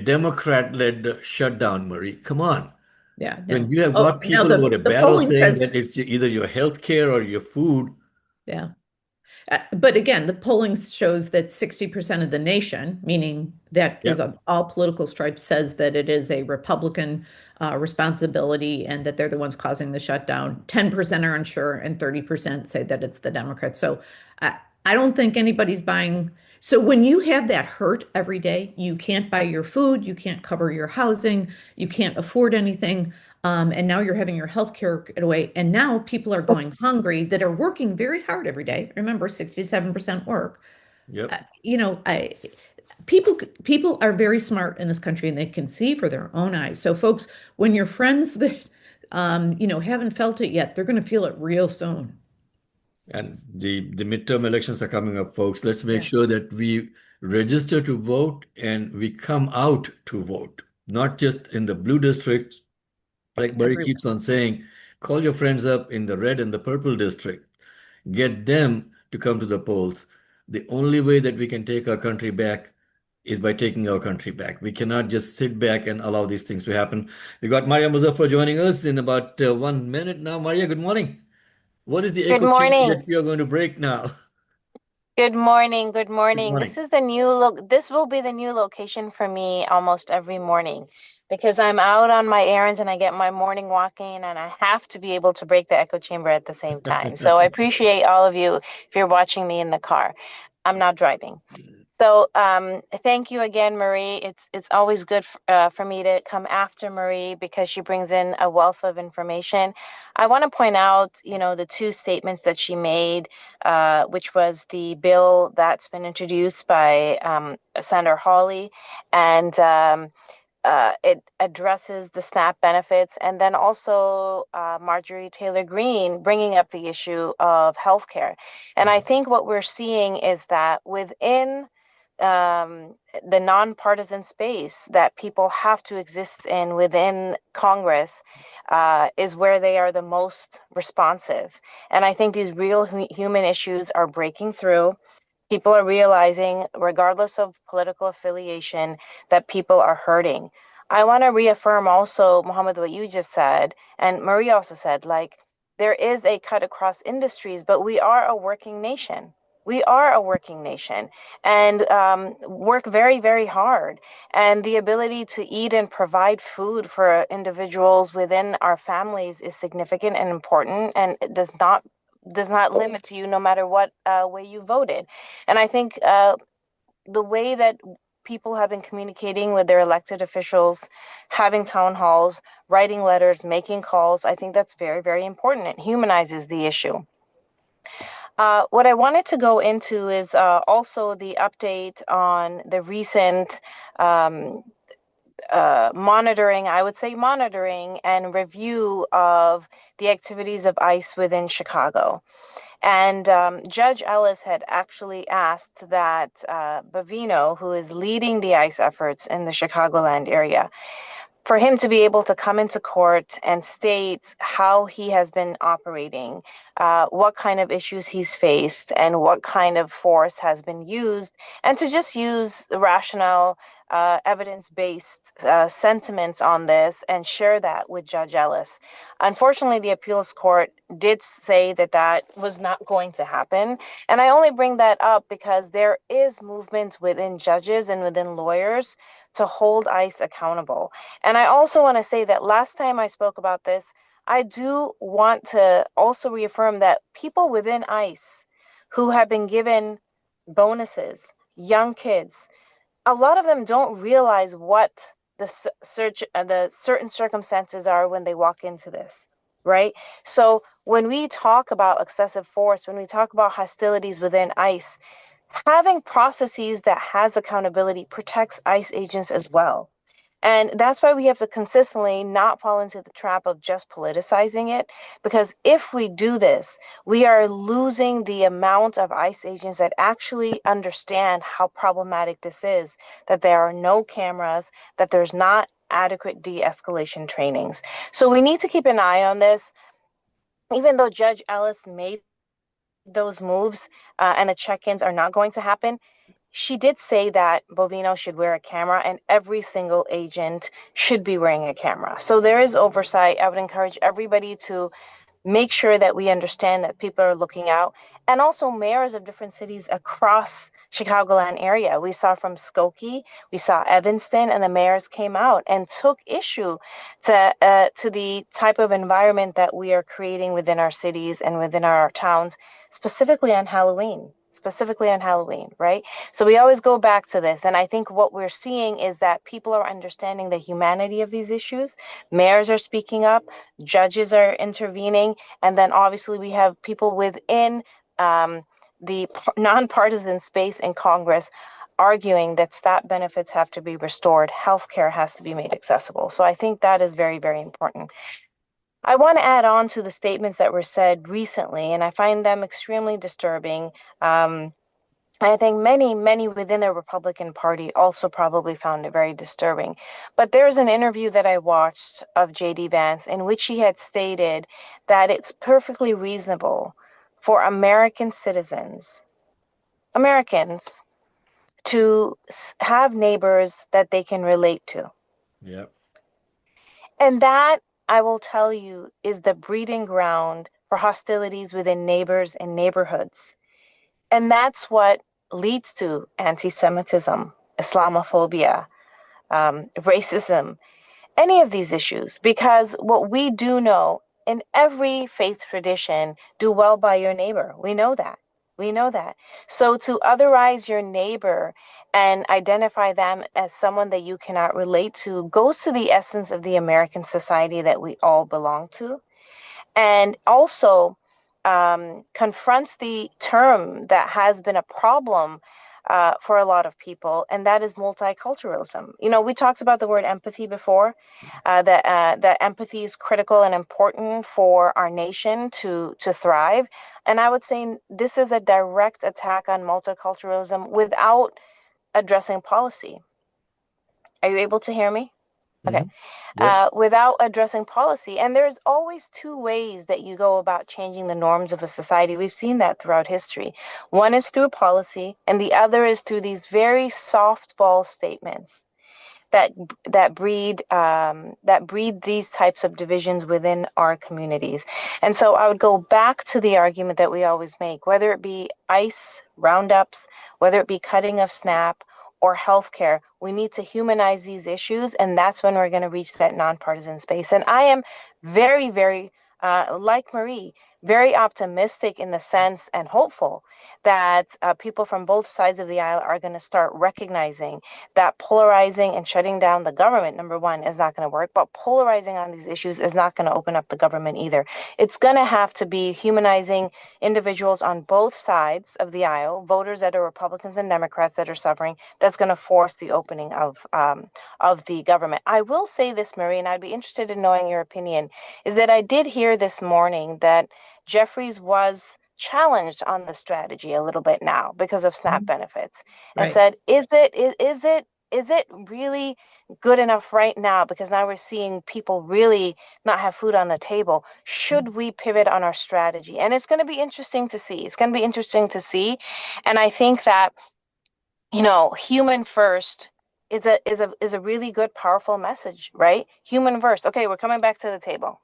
Democrat-led shutdown, Marie. Come on. Yeah. When you have got people over a barrel saying that it's either your health care or your food. Yeah. But again, the polling shows that 60% of the nation, meaning that is all political stripes, says that it is a Republican responsibility and that they're the ones causing the shutdown. 10% are unsure and 30% say that it's the Democrats. So I don't think anybody's buying. So when you have that hurt every day, you can't buy your food, you can't cover your housing, you can't afford anything. And now you're having your health care get away. And now people are going hungry that are working very hard every day. Remember, 67% work. Yep. People are very smart in this country and they can see for their own eyes. So folks, when your friends that, haven't felt it yet, they're going to feel it real soon. And the midterm elections are coming up, folks. Let's make sure that we register to vote and we come out to vote, not just in the blue districts. Like Marie keeps on saying, call your friends up in the red and the purple district. Get them to come to the polls. The only way that we can take our country back is by taking our country back. We cannot just sit back and allow these things to happen. We got Maria Muzaffar joining us in about 1 minute now. Maria, good morning. What is the echo chamber that you are going to break now? Good morning. Good morning. This is the new this will be the new location for me almost every morning because I'm out on my errands and I get my morning walk in and I have to be able to break the echo chamber at the same time. So I appreciate all of you if you're watching me in the car. I'm not driving. So thank you again, Marie. It's always good for me to come after Marie because she brings in a wealth of information. I want to point out, the two statements that she made, which was the bill that's been introduced by Senator Hawley, and it addresses the SNAP benefits, and then also Marjorie Taylor Greene bringing up the issue of healthcare. And I think what we're seeing is that within the nonpartisan space that people have to exist in within Congress is where they are the most responsive. And I think these real human issues are breaking through. People are realizing, regardless of political affiliation, that people are hurting. I want to reaffirm also, Mohammed, what you just said, and Marie also said, there is a cut across industries, but we are a working nation. We are a working nation and work very, very hard. And the ability to eat and provide food for individuals within our families is significant and important, and it does not limit to you no matter what way you voted. And I think the way that people have been communicating with their elected officials, having town halls, writing letters, making calls, I think that's very, very important. It humanizes the issue. What I wanted to go into is also the update on the recent monitoring and review of the activities of ICE within Chicago. And Judge Ellis had actually asked that Bavino, who is leading the ICE efforts in the Chicagoland area, for him to be able to come into court and state how he has been operating, what kind of issues he's faced, and what kind of force has been used, and to just use the rationale, evidence-based sentiments on this and share that with Judge Ellis. Unfortunately, the appeals court did say that that was not going to happen. And I only bring that up because there is movement within judges and within lawyers to hold ICE accountable. And I also want to say that last time I spoke about this, I do want to also reaffirm that people within ICE who have been given bonuses, young kids, a lot of them don't realize what the certain circumstances are when they walk into this, right? So when we talk about excessive force, when we talk about hostilities within ICE, having processes that has accountability protects ICE agents as well. And that's why we have to consistently not fall into the trap of just politicizing it, because if we do this, we are losing the amount of ICE agents that actually understand how problematic this is, that there are no cameras, that there's not adequate de-escalation trainings. So we need to keep an eye on this. Even though Judge Ellis made those moves and the check-ins are not going to happen, she did say that Bovino should wear a camera and every single agent should be wearing a camera. So there is oversight. I would encourage everybody to make sure that we understand that people are looking out, and also mayors of different cities across Chicagoland area. We saw from Skokie, we saw Evanston, and the mayors came out and took issue to the type of environment that we are creating within our cities and within our towns, specifically on Halloween, right? So we always go back to this. And I think what we're seeing is that people are understanding the humanity of these issues. Mayors are speaking up, judges are intervening, and then obviously we have people within the nonpartisan space in Congress arguing that SNAP benefits have to be restored, healthcare has to be made accessible. So I think that is very, very important. I want to add on to the statements that were said recently, and I find them extremely disturbing. I think many within the Republican Party also probably found it very disturbing. But there's an interview that I watched of J.D. Vance in which he had stated that it's perfectly reasonable for American citizens, Americans, to have neighbors that they can relate to. Yeah. And that, I will tell you, is the breeding ground for hostilities within neighbors and neighborhoods. And that's what leads to anti-Semitism, Islamophobia, racism, any of these issues. Because what we do know, in every faith tradition, do well by your neighbor. We know that. We know that. So to otherize your neighbor and identify them as someone that you cannot relate to goes to the essence of the American society that we all belong to. And also confronts the term that has been a problem for a lot of people, and that is multiculturalism. You know, we talked about the word empathy before, that empathy is critical and important for our nation to thrive. And I would say this is a direct attack on multiculturalism without addressing policy. Are you able to hear me? Okay. Without addressing policy. And there's always two ways that you go about changing the norms of a society. We've seen that throughout history. One is through policy, and the other is through these very softball statements that breed these types of divisions within our communities. And so I would go back to the argument that we always make, whether it be ICE roundups, whether it be cutting of SNAP, or healthcare, we need to humanize these issues, and that's when we're going to reach that nonpartisan space. And I am very, very, like Marie, very optimistic in the sense and hopeful that people from both sides of the aisle are going to start recognizing that polarizing and shutting down the government, number one, is not going to work, but polarizing on these issues is not going to open up the government either. It's going to have to be humanizing individuals on both sides of the aisle, voters that are Republicans and Democrats that are suffering. That's going to force the opening of the government. I will say this, Marie, and I'd be interested in knowing your opinion, is that I did hear this morning that Jeffries was challenged on the strategy a little bit now because of SNAP benefits, and said, is it really good enough right now? Because now we're seeing people really not have food on the table. Should we pivot on our strategy? And it's going to be interesting to see. And I think that, you know, human first is a really good, powerful message, right? Human first. Okay, we're coming back to the table.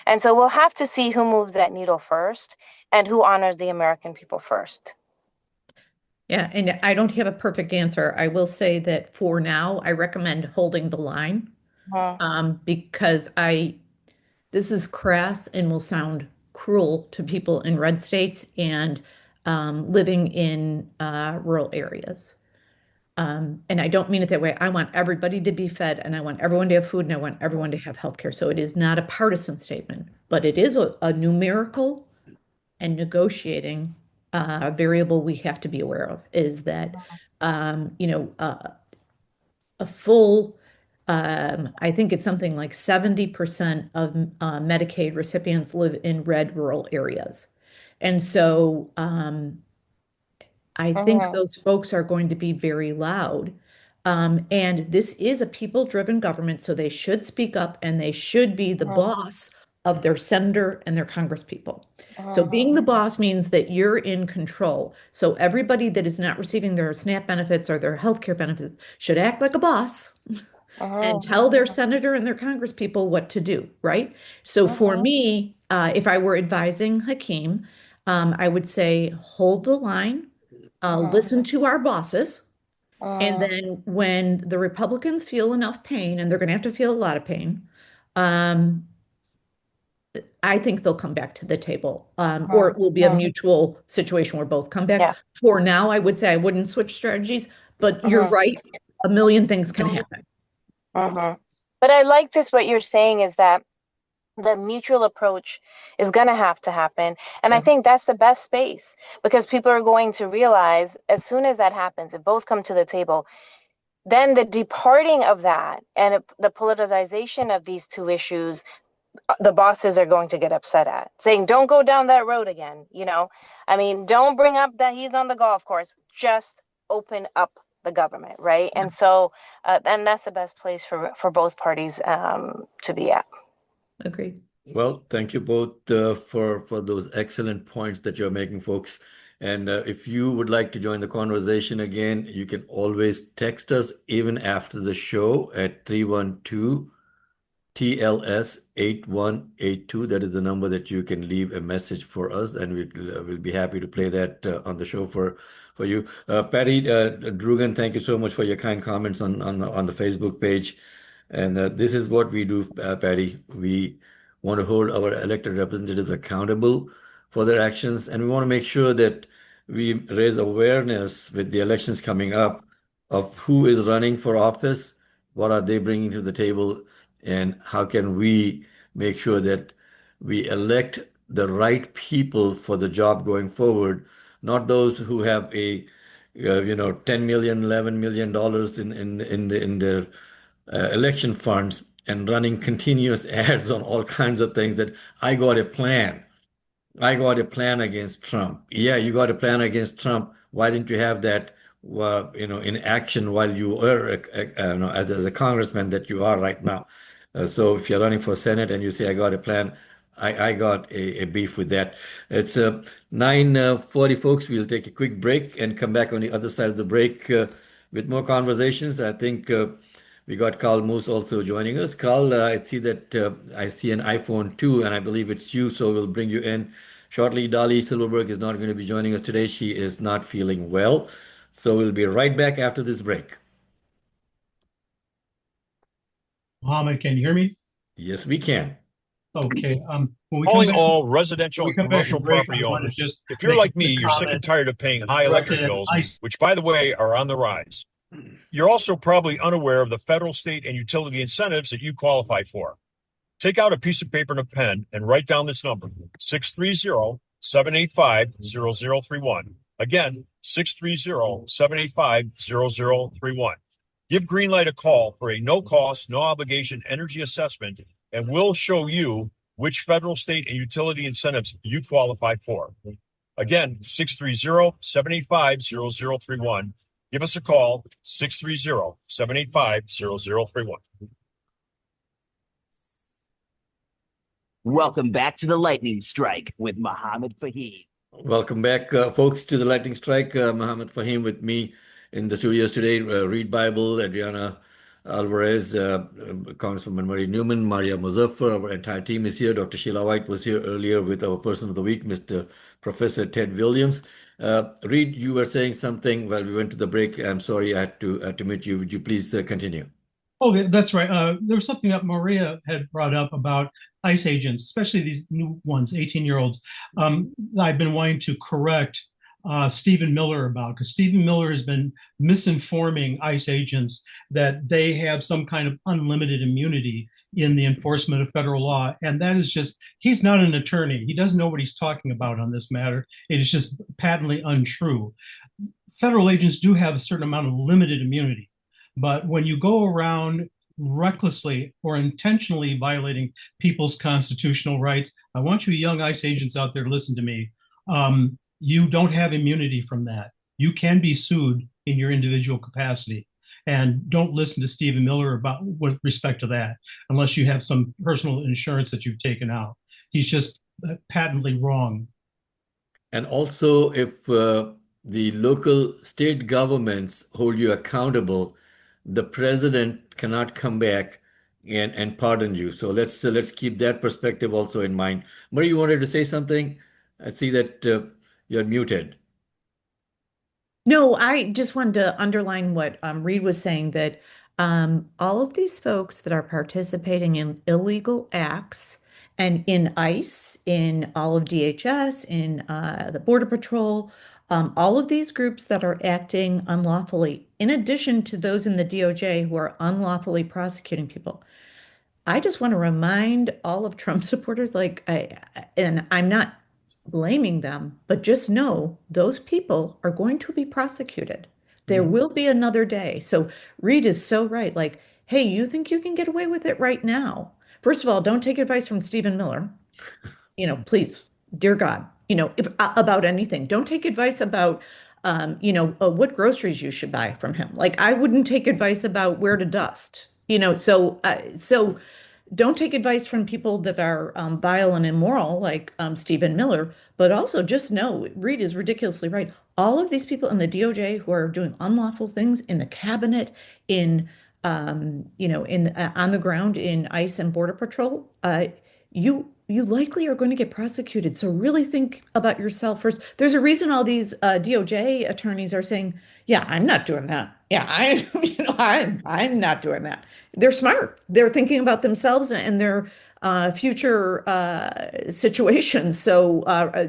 And so we'll have to see who moves that needle first and who honors the American people first. Yeah, and I don't have a perfect answer. I will say that for now, I recommend holding the line, because this is crass and will sound cruel to people in red states and living in rural areas. And I don't mean it that way. I want everybody to be fed, and I want everyone to have food, and I want everyone to have healthcare. So it is not a partisan statement, but it is a numerical and negotiating variable we have to be aware of, is that, a full, I think it's something like 70% of Medicaid recipients live in red rural areas. And so I think those folks are going to be very loud. And this is a people-driven government, so they should speak up, and they should be the boss of their senator and their congresspeople. So being the boss means that you're in control. So everybody that is not receiving their SNAP benefits or their healthcare benefits should act like a boss and tell their senator and their congresspeople what to do, right? So for me, if I were advising Hakeem, I would say hold the line, listen to our bosses, and then when the Republicans feel enough pain, and they're going to have to feel a lot of pain, I think they'll come back to the table, or it will be a mutual situation where both come back. For now, I would say I wouldn't switch strategies, but you're right. A million things can happen. But I like this, what you're saying is that the mutual approach is going to have to happen. And I think that's the best space, because people are going to realize as soon as that happens, if both come to the table, then the departing of that and the politicization of these two issues, the bosses are going to get upset at, saying, don't go down that road again. You know, I mean, don't bring up that he's on the golf course, just open up the government, right? And so, and that's the best place for both parties to be at. Agreed. Well, thank you both for those excellent points that you're making, folks. And if you would like to join the conversation again, you can always text us even after the show at 312-TLS-8182. That is the number that you can leave a message for us, and we'll be happy to play that on the show for you. Patty Drugan, thank you so much for your kind comments on the Facebook page. And this is what we do, Patty. We want to hold our elected representatives accountable. for their actions, and we want to make sure that we raise awareness with the elections coming up of who is running for office, what are they bringing to the table, and how can we make sure that we elect the right people for the job going forward, not those who have a 10 million, $11 million in their election funds and running continuous ads on all kinds of things that I got a plan. I got a plan against Trump. Yeah, you got a plan against Trump. Why didn't you have that, in action while you were, as a congressman that you are right now? So if you're running for Senate and you say, I got a plan, I got a beef with that. It's 9:40, folks. We'll take a quick break and come back on the other side of the break with more conversations. I think we got Carl Moose also joining us. Carl, I see an iPhone 2, and I believe it's you, so we'll bring you in shortly. Dolly Silverberg is not going to be joining us today. She is not feeling well. So we'll be right back after this break. Mohammed, can you hear me? Yes, we can. Okay. When we Calling come back, all residential when we and come back commercial from break, property I wanna owners, just if you're make like a me, quick you're sick and comment tired of paying high electric directed at bills, ICE. which, by the way, are on the rise. You're also probably unaware of the federal, state, and utility incentives that you qualify for. Take out a piece of paper and a pen and write down this number, 630-785-0031. Again, 630-785-0031. Give Greenlight a call for a no-cost, no-obligation energy assessment, and we'll show you which federal, state, and utility incentives you qualify for. Again, 630-785-0031. Give us a call, 630-785-0031. Welcome back to the Lightning Strike with Mohammed Fahim. Welcome back, folks, to the Lightning Strike. Mohammed Fahim with me in the studios today. Read Bible, Adriana Alvarez, Congresswoman Marie Newman, Maria Muzaffar. Our entire team is here. Dr. Sheila White was here earlier with our person of the week, Mr. Professor Ted Williams. Reed, you were saying something while we went to the break. I'm sorry, I had to mute you. Would you please continue? Oh, that's right. There was something that Maria had brought up about ICE agents, especially these new ones, 18-year-olds. I've been wanting to correct Stephen Miller about, because Stephen Miller has been misinforming ICE agents that they have some kind of unlimited immunity in the enforcement of federal law. And that is just, he's not an attorney. He doesn't know what he's talking about on this matter. It is just patently untrue. Federal agents do have a certain amount of limited immunity. But when you go around recklessly or intentionally violating people's constitutional rights, I want you young ICE agents out there to listen to me. You don't have immunity from that. You can be sued in your individual capacity. And don't listen to Stephen Miller about with respect to that, unless you have some personal insurance that you've taken out. He's just patently wrong. And also, if the local state governments hold you accountable, the president cannot come back and pardon you. So let's keep that perspective also in mind. Marie, you wanted to say something? I see that you're muted. No, I just wanted to underline what Reed was saying, that all of these folks that are participating in illegal acts and in ICE, in all of DHS, in the Border Patrol, all of these groups that are acting unlawfully, in addition to those in the DOJ who are unlawfully prosecuting people. I just want to remind all of Trump supporters, and I'm not blaming them, but just know those people are going to be prosecuted. There will be another day. So Reed is so right. Like, hey, you think you can get away with it right now? First of all, don't take advice from Stephen Miller. Please, dear God, about anything. Don't take advice about, what groceries you should buy from him. Like, I wouldn't take advice about where to dust. So don't take advice from people that are vile and immoral, like Stephen Miller. But also just know, Reed is ridiculously right. All of these people in the DOJ who are doing unlawful things in the cabinet, on the ground in ICE and Border Patrol, you likely are going to get prosecuted. So really think about yourself first. There's a reason all these DOJ attorneys are saying, yeah, I'm not doing that. Yeah, I'm not doing that. They're smart. They're thinking about themselves and they're future situations. So,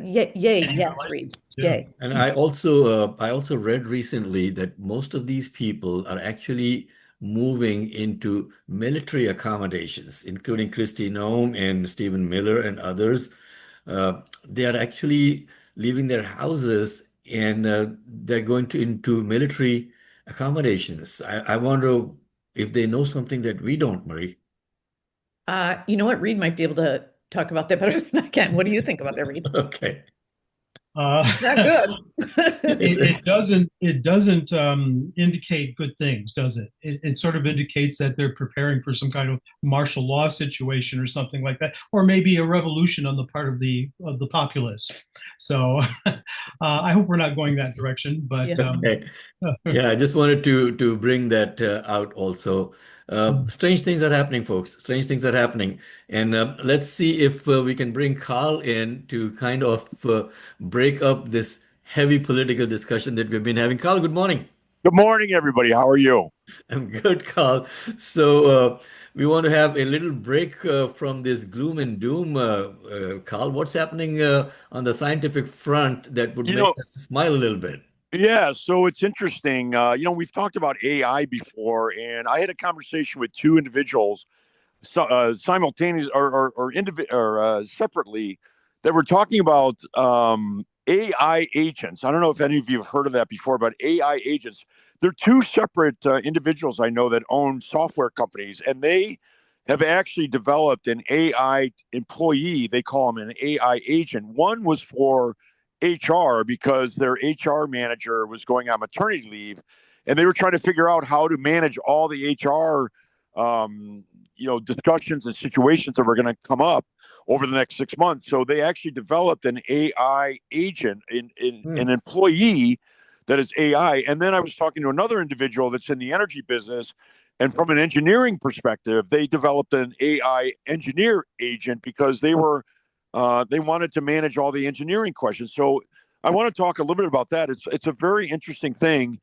yay, yes, Reed, yay. And I also read recently that most of these people are actually moving into military accommodations, including Kristi Noem and Stephen Miller and others. They are actually leaving their houses and they're going into military accommodations. I wonder if they know something that we don't, Marie. You know what? Reed might be able to talk about that better than I can. What do you think about that, Reed? Okay. Not good. It doesn't indicate good things, does it? It sort of indicates that they're preparing for some kind of martial law situation or something like that, or maybe a revolution on the part of the populace. So I hope we're not going that direction. But okay. Yeah, I just wanted to bring that out also. Strange things are happening, folks. Strange things are happening. And let's see if we can bring Carl in to kind of break up this heavy political discussion that we've been having. Carl, good morning. Good morning, everybody. How are you? I'm good, Carl. So we want to have a little break from this gloom and doom. Carl, what's happening on the scientific front that would make us smile a little bit? Yeah, so it's interesting. We've talked about AI before, and I had a conversation with two individuals simultaneously or separately that were talking about AI agents. I don't know if any of you have heard of that before, but AI agents. They're two separate individuals I know that own software companies, and they have actually developed an AI employee. They call them an AI agent. One was for HR because their HR manager was going on maternity leave, and they were trying to figure out how to manage all the HR, discussions and situations that were going to come up over the next 6 months. So they actually developed an AI agent, an employee that is AI. And then I was talking to another individual that's in the energy business, and from an engineering perspective, they developed an AI engineer agent because they wanted to manage all the engineering questions. So I want to talk a little bit about that. It's a very interesting thing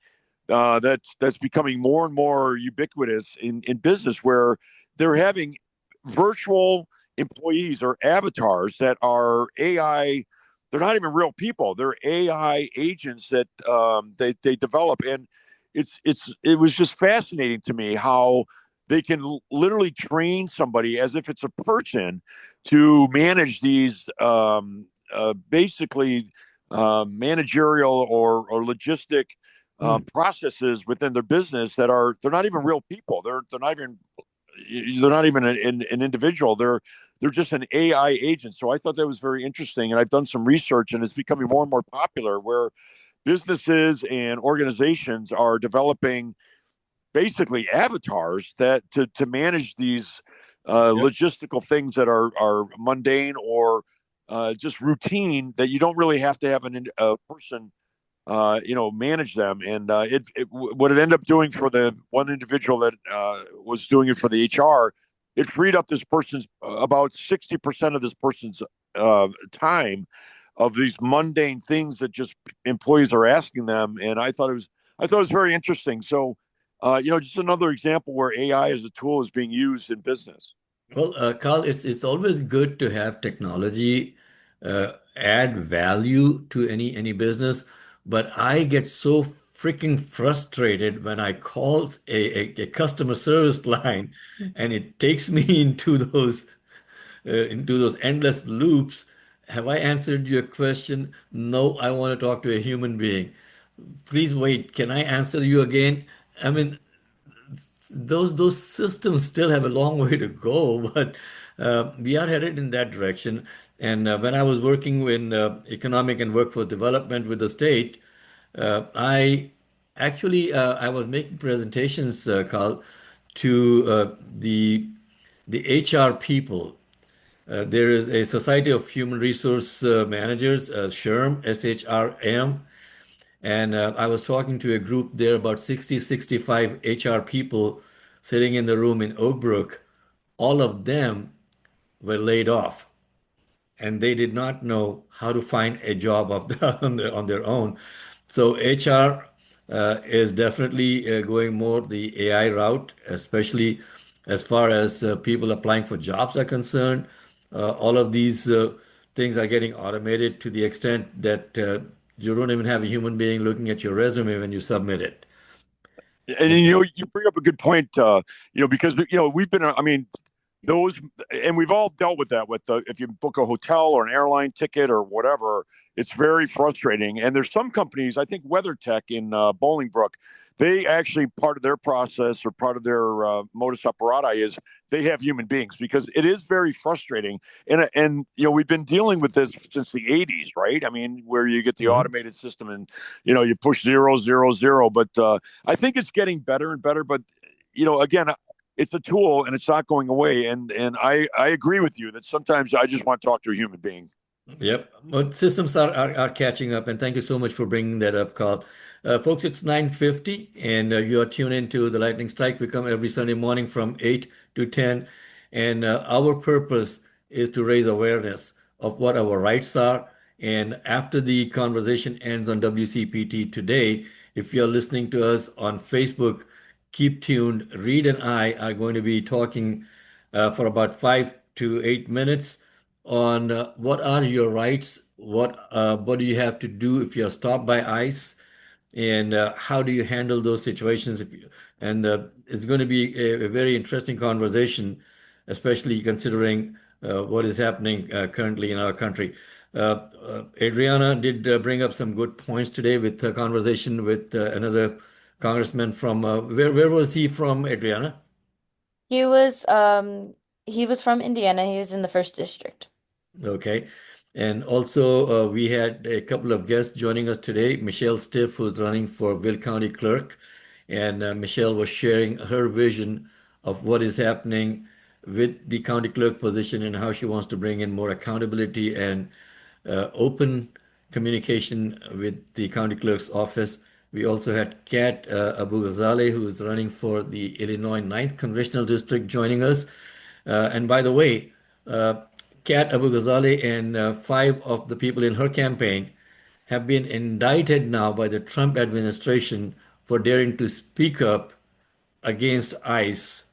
that's becoming more and more ubiquitous in business, where they're having virtual employees or avatars that are AI. They're not even real people. They're AI agents that they develop, and it was just fascinating to me how they can literally train somebody as if it's a person to manage these basically managerial or logistic processes within their business they're not even real people. They're not even an individual. They're just an AI agent. So I thought that was very interesting, and I've done some research, and it's becoming more and more popular where businesses and organizations are developing basically avatars that to manage these logistical things that are mundane or just routine, that you don't really have to have a person manage them. And what it ended up doing for the one individual that was doing it for the HR, it freed up this person's about 60% of this person's time of these mundane things that just employees are asking them. And I thought it was very interesting. So just another example where AI as a tool is being used in business. Well, Carl, it's always good to have technology add value to any business, but I get so freaking frustrated when I call a customer service line and it takes me into those endless loops. Have I answered your question? No, I want to talk to a human being. Please wait. Can I answer you again? I mean, those systems still have a long way to go, but we are headed in that direction. And when I was working in economic and workforce development with the state, I was making presentations, Carl, to the HR people. There is a Society of Human Resource Managers, SHRM, SHRM. And I was talking to a group there, about 60, 65 HR people sitting in the room in Oak Brook. All of them were laid off, and they did not know how to find a job on their own. So HR is definitely going more the AI route, especially as far as people applying for jobs are concerned. All of these things are getting automated to the extent that you don't even have a human being looking at your resume when you submit it. And you bring up a good point, because we've been, I mean, those, and we've all dealt with that. With if you book a hotel or an airline ticket or whatever, it's very frustrating. And there's some companies, I think WeatherTech in Bolingbrook, they actually, part of their process or part of their modus operandi is they have human beings, because it is very frustrating. And we've been dealing with this since the 80s, right? I mean, where you get the automated system and you push 000. But I think it's getting better and better. But again, it's a tool and it's not going away. And I agree with you that sometimes I just want to talk to a human being. Yep, but systems are catching up, and thank you so much for bringing that up, Carl. Folks, it's 9:50, and you are tuned into the Lightning Strike. We come every Sunday morning from 8 to 10, and our purpose is to raise awareness of what our rights are. And after the conversation ends on WCPT today, if you're listening to us on Facebook, keep tuned. Reed and I are going to be talking for about 5 to 8 minutes on what are your rights, what do you have to do if you're stopped by ICE, and how do you handle those situations. And it's going to be a very interesting conversation, especially considering what is happening currently in our country. Adriana did bring up some good points today with a conversation with another congressman from where was he from, Adriana? He was from Indiana. He was in the first district. Okay. And also, we had a couple of guests joining us today. Michelle Stiff, who's running for Will County Clerk. And Michelle was sharing her vision of what is happening with the county clerk position and how she wants to bring in more accountability and open communication with the county clerk's office. We also had Kat Abu-Ghazaleh, who is running for the Illinois 9th Congressional District, joining us. And by the way, Kat Abu-Ghazaleh and 5 of the people in her campaign have been indicted now by the Trump administration for daring to speak up against ICE.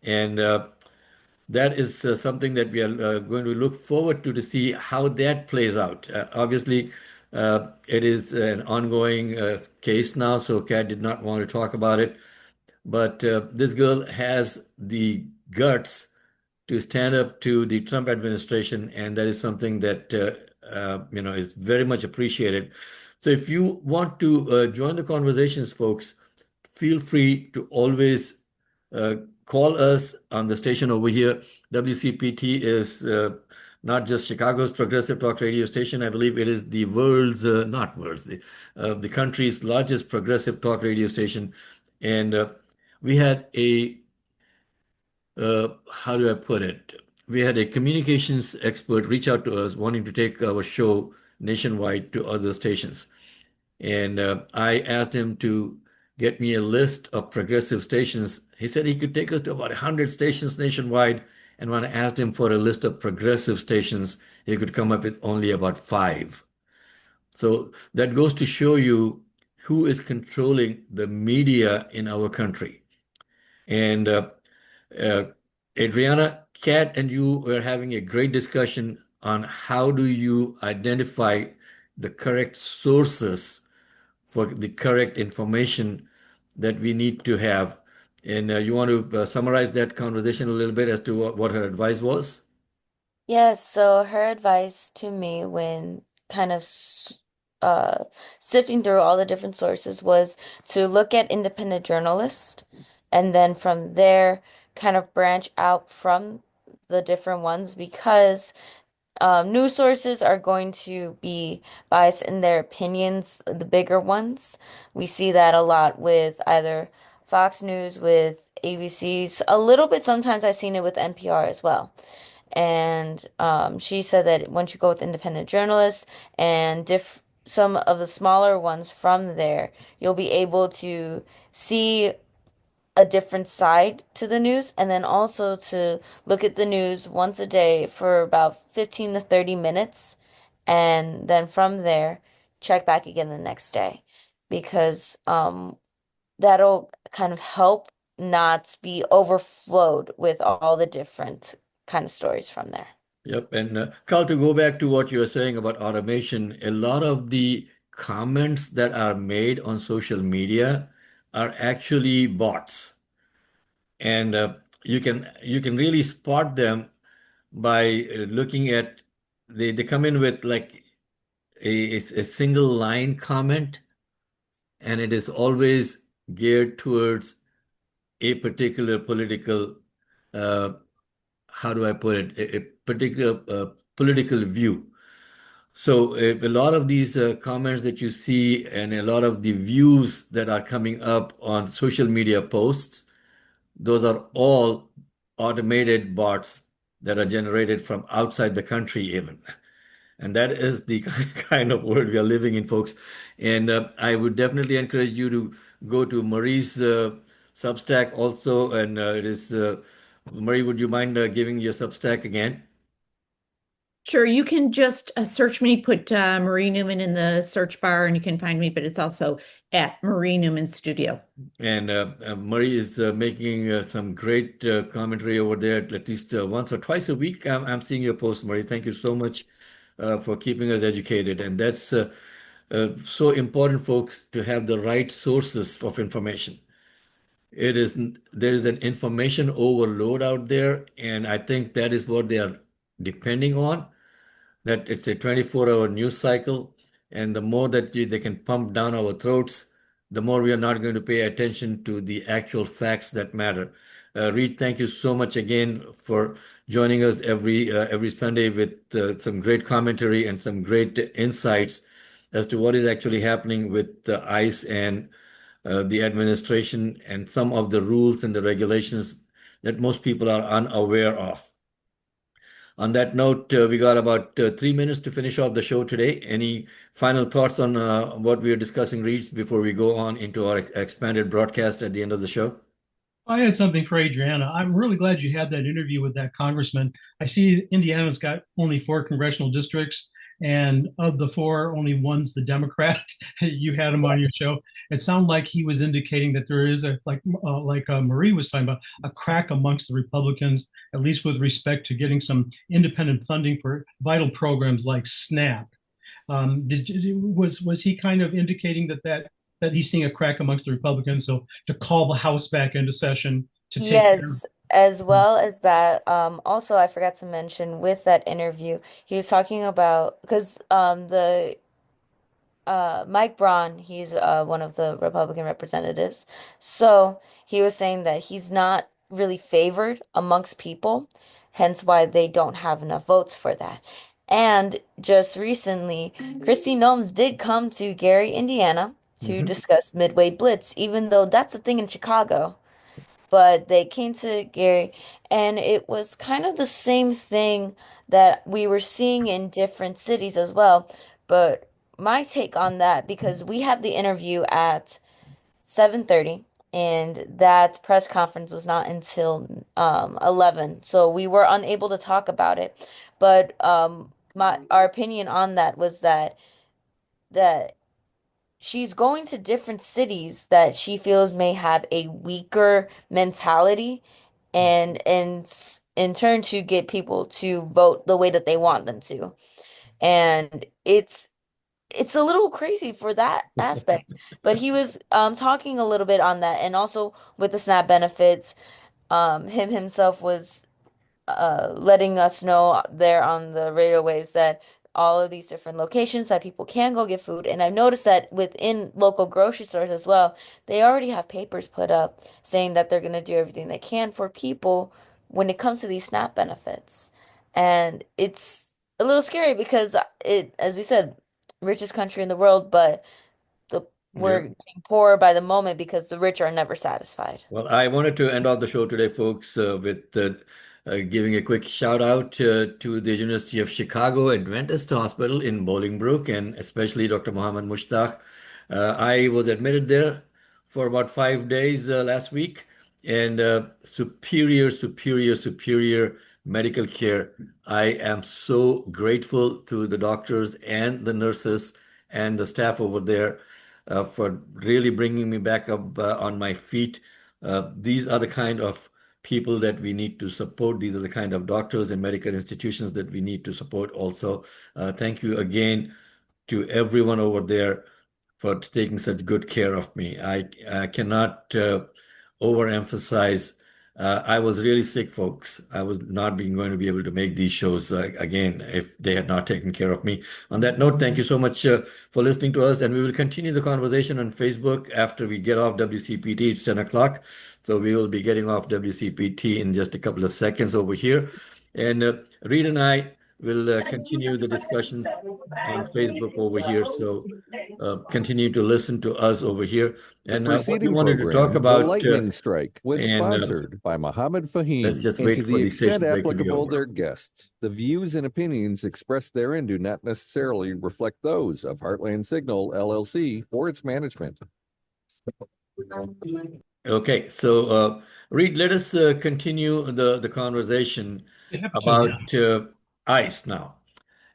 And that is something that we are going to look forward to see how that plays out. Obviously, it is an ongoing case now, so Kat did not want to talk about it. But this girl has the guts to stand up to the Trump administration, and that is something that is very much appreciated. So if you want to join the conversations, folks, feel free to always call us on the station over here. WCPT is not just Chicago's progressive talk radio station. I believe it is the the country's largest progressive talk radio station. And we had how do I put it? We had a communications expert reach out to us wanting to take our show nationwide to other stations. And I asked him to get me a list of progressive stations. He said he could take us to about 100 stations nationwide. And when I asked him for a list of progressive stations, he could come up with only about 5. So that goes to show you who is controlling the media in our country. And Adriana, Kat, and you were having a great discussion on how do you identify the correct sources for the correct information that we need to have. And you want to summarize that conversation a little bit as to what her advice was? Yes, so her advice to me when kind of sifting through all the different sources was to look at independent journalists and then from there kind of branch out from the different ones because news sources are going to be biased in their opinions, the bigger ones. We see that a lot with either Fox News, with ABC's, a little bit sometimes I've seen it with NPR as well. And she said that once you go with independent journalists and some of the smaller ones from there, you'll be able to see a different side to the news and then also to look at the news once a day for about 15 to 30 minutes and then from there check back again the next day because that'll kind of help not be overflowed with all the different kind of stories from there. Yep. And Carl, to go back to what you were saying about automation, a lot of the comments that are made on social media are actually bots. And you can really spot them by looking at they come in with like a single line comment, and it is always geared towards a particular political how do I put it, a particular political view. So a lot of these comments that you see and a lot of the views that are coming up on social media posts, those are all automated bots that are generated from outside the country even. And that is the kind of world we are living in, folks. And I would definitely encourage you to go to Marie's Substack also. And it is, Marie, would you mind giving your Substack again? Sure, you can just search me, put Marie Newman in the search bar, and you can find me, but it's also at Marie Newman Studio. And Marie is making some great commentary over there at least once or twice a week. I'm seeing your post, Marie. Thank you so much for keeping us educated. And that's so important, folks, to have the right sources of information. There is an information overload out there, and I think that is what they are depending on, that it's a 24-hour news cycle, and the more that they can pump down our throats, the more we are not going to pay attention to the actual facts that matter. Reed, thank you so much again for joining us every Sunday with some great commentary and some great insights as to what is actually happening with ICE and the administration and some of the rules and the regulations that most people are unaware of. On that note, we got about 3 minutes to finish off the show today. Any final thoughts on what we are discussing, Reeds, before we go on into our expanded broadcast at the end of the show? I had something for Adriana. I'm really glad you had that interview with that congressman. I see Indiana's got only 4 congressional districts, and of the 4, only one's the Democrat. You had him on your show. It sounded like he was indicating that there is like Marie was talking about, a crack amongst the Republicans, at least with respect to getting some independent funding for vital programs like SNAP. Was he kind of indicating that he's seeing a crack amongst the Republicans? So to call the House back into session to take care of. Yes, as well as that. Also, I forgot to mention with that interview, he was talking about because the Mike Braun, he's one of the Republican representatives. So he was saying that he's not really favored amongst people, hence why they don't have enough votes for that. And just recently, Kristi Noem did come to Gary, Indiana to discuss Midway Blitz, even though that's a thing in Chicago. But they came to Gary, and it was kind of the same thing that we were seeing in different cities as well. But my take on that, because we had the interview at 7:30, and that press conference was not until 11, so we were unable to talk about it. But our opinion on that was that she's going to different cities that she feels may have a weaker mentality, and in turn to get people to vote the way that they want them to. And it's a little crazy for that aspect. But he was talking a little bit on that, and also with the SNAP benefits, him himself was letting us know there on the radio waves that all of these different locations that people can go get food. And I've noticed that within local grocery stores as well, they already have papers put up saying that they're going to do everything they can for people when it comes to these SNAP benefits. And it's a little scary because it, as we said, richest country in the world, but we're getting poorer by the moment because the rich are never satisfied. Well, I wanted to end off the show today, folks, with giving a quick shout out to the University of Chicago Adventist Hospital in Bolingbrook, and especially Dr. Mohammed Mushtaq. I was admitted there for about 5 days last week, and superior medical care. I am so grateful to the doctors and the nurses and the staff over there for really bringing me back up on my feet These are the kind of people that we need to support. These are the kind of doctors and medical institutions that we need to support also. Thank you again to everyone over there for taking such good care of me. I cannot overemphasize. I was really sick, folks. I was not going to be able to make these shows again if they had not taken care of me. On that note, thank you so much for listening to us, and we will continue the conversation on Facebook after we get off WCPT. It's 10 o'clock, so we will be getting off WCPT in just a couple of seconds over here. And Reed and I will continue the discussions on Facebook over here. So continue to listen to us over here. And The what we preceding wanted to program, talk about The Lightning Strike, was and, sponsored by Mohammed Fahim. let's just and wait to for the the station extent break to be applicable over. their guests. The views and opinions expressed therein do not necessarily reflect those of Heartland Signal, LLC, or its management. Okay, so Reed, let us continue the conversation about ICE now.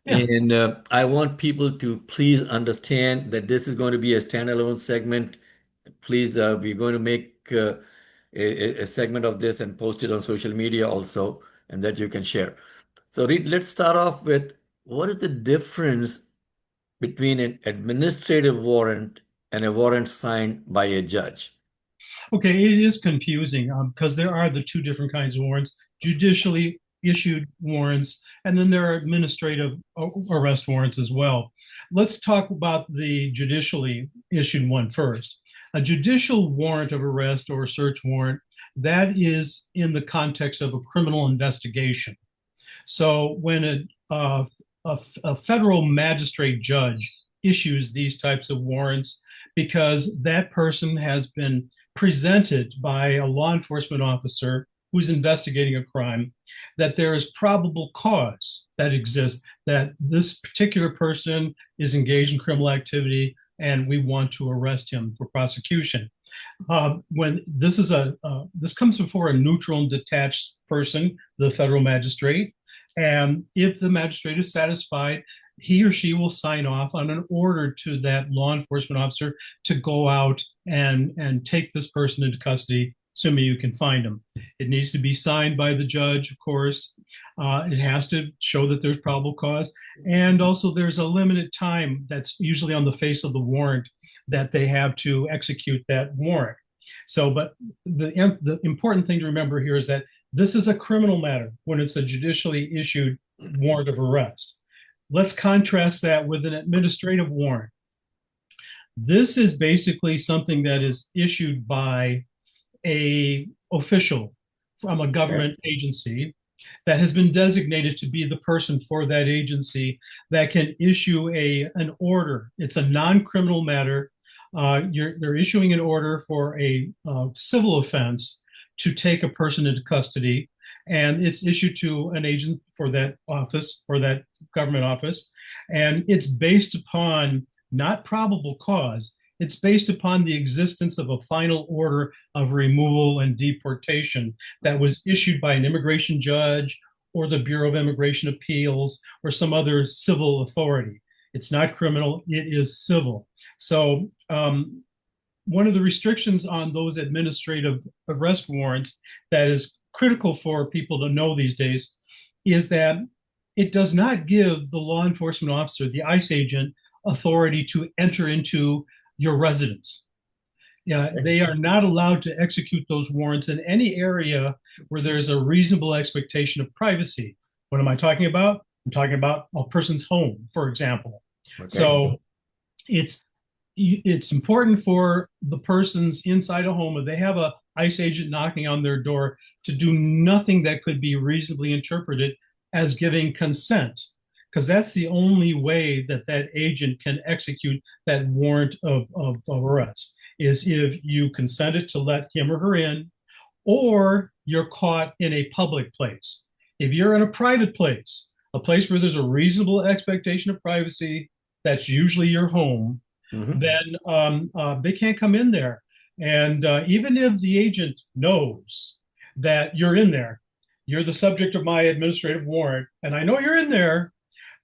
Yeah. And I want people to please understand that this is going to be a standalone segment. Please, we're going to make a segment of this and post it on social media also, and that you can share. So Reed, let's start off with what is the difference between an administrative warrant and a warrant signed by a judge? Okay, it is confusing because there are the two different kinds of warrants: judicially issued warrants, and then there are administrative arrest warrants as well. Let's talk about the judicially issued one first. A judicial warrant of arrest or search warrant, that is in the context of a criminal investigation. So when a federal magistrate judge issues these types of warrants, because that person has been presented by a law enforcement officer who's investigating a crime, that there is probable cause that exists that this particular person is engaged in criminal activity and we want to arrest him for prosecution. When this is this comes before a neutral and detached person, the federal magistrate, and if the magistrate is satisfied, he or she will sign off on an order to that law enforcement officer to go out and take this person into custody, assuming you can find him. It needs to be signed by the judge, of course. It has to show that there's probable cause. And also there's a limited time that's usually on the face of the warrant that they have to execute that warrant. So, but the important thing to remember here is that this is a criminal matter when it's a judicially issued warrant of arrest. Let's contrast that with an administrative warrant. This is basically something that is issued by an official from a government agency that has been designated to be the person for that agency that can issue an order. It's a non-criminal matter. They're issuing an order for a civil offense to take a person into custody, and it's issued to an agent for that office, or that government office, and it's based upon not probable cause. It's based upon the existence of a final order of removal and deportation that was issued by an immigration judge or the Bureau of Immigration Appeals or some other civil authority. It's not criminal, it is civil. So one of the restrictions on those administrative arrest warrants that is critical for people to know these days is that it does not give the law enforcement officer, the ICE agent, authority to enter into your residence. Yeah, they are not allowed to execute those warrants in any area where there's a reasonable expectation of privacy. What am I talking about? I'm talking about a person's home, for example. Okay. So it's important for the persons inside a home, if they have a ICE agent knocking on their door, to do nothing that could be reasonably interpreted as giving consent, because that's the only way that that agent can execute that warrant of arrest, is if you consented to let him or her in, or you're caught in a public place. If you're in a private place, a place where there's a reasonable expectation of privacy, that's usually your home, then they can't come in there. And even if the agent knows that you're in there, you're the subject of my administrative warrant, and I know you're in there,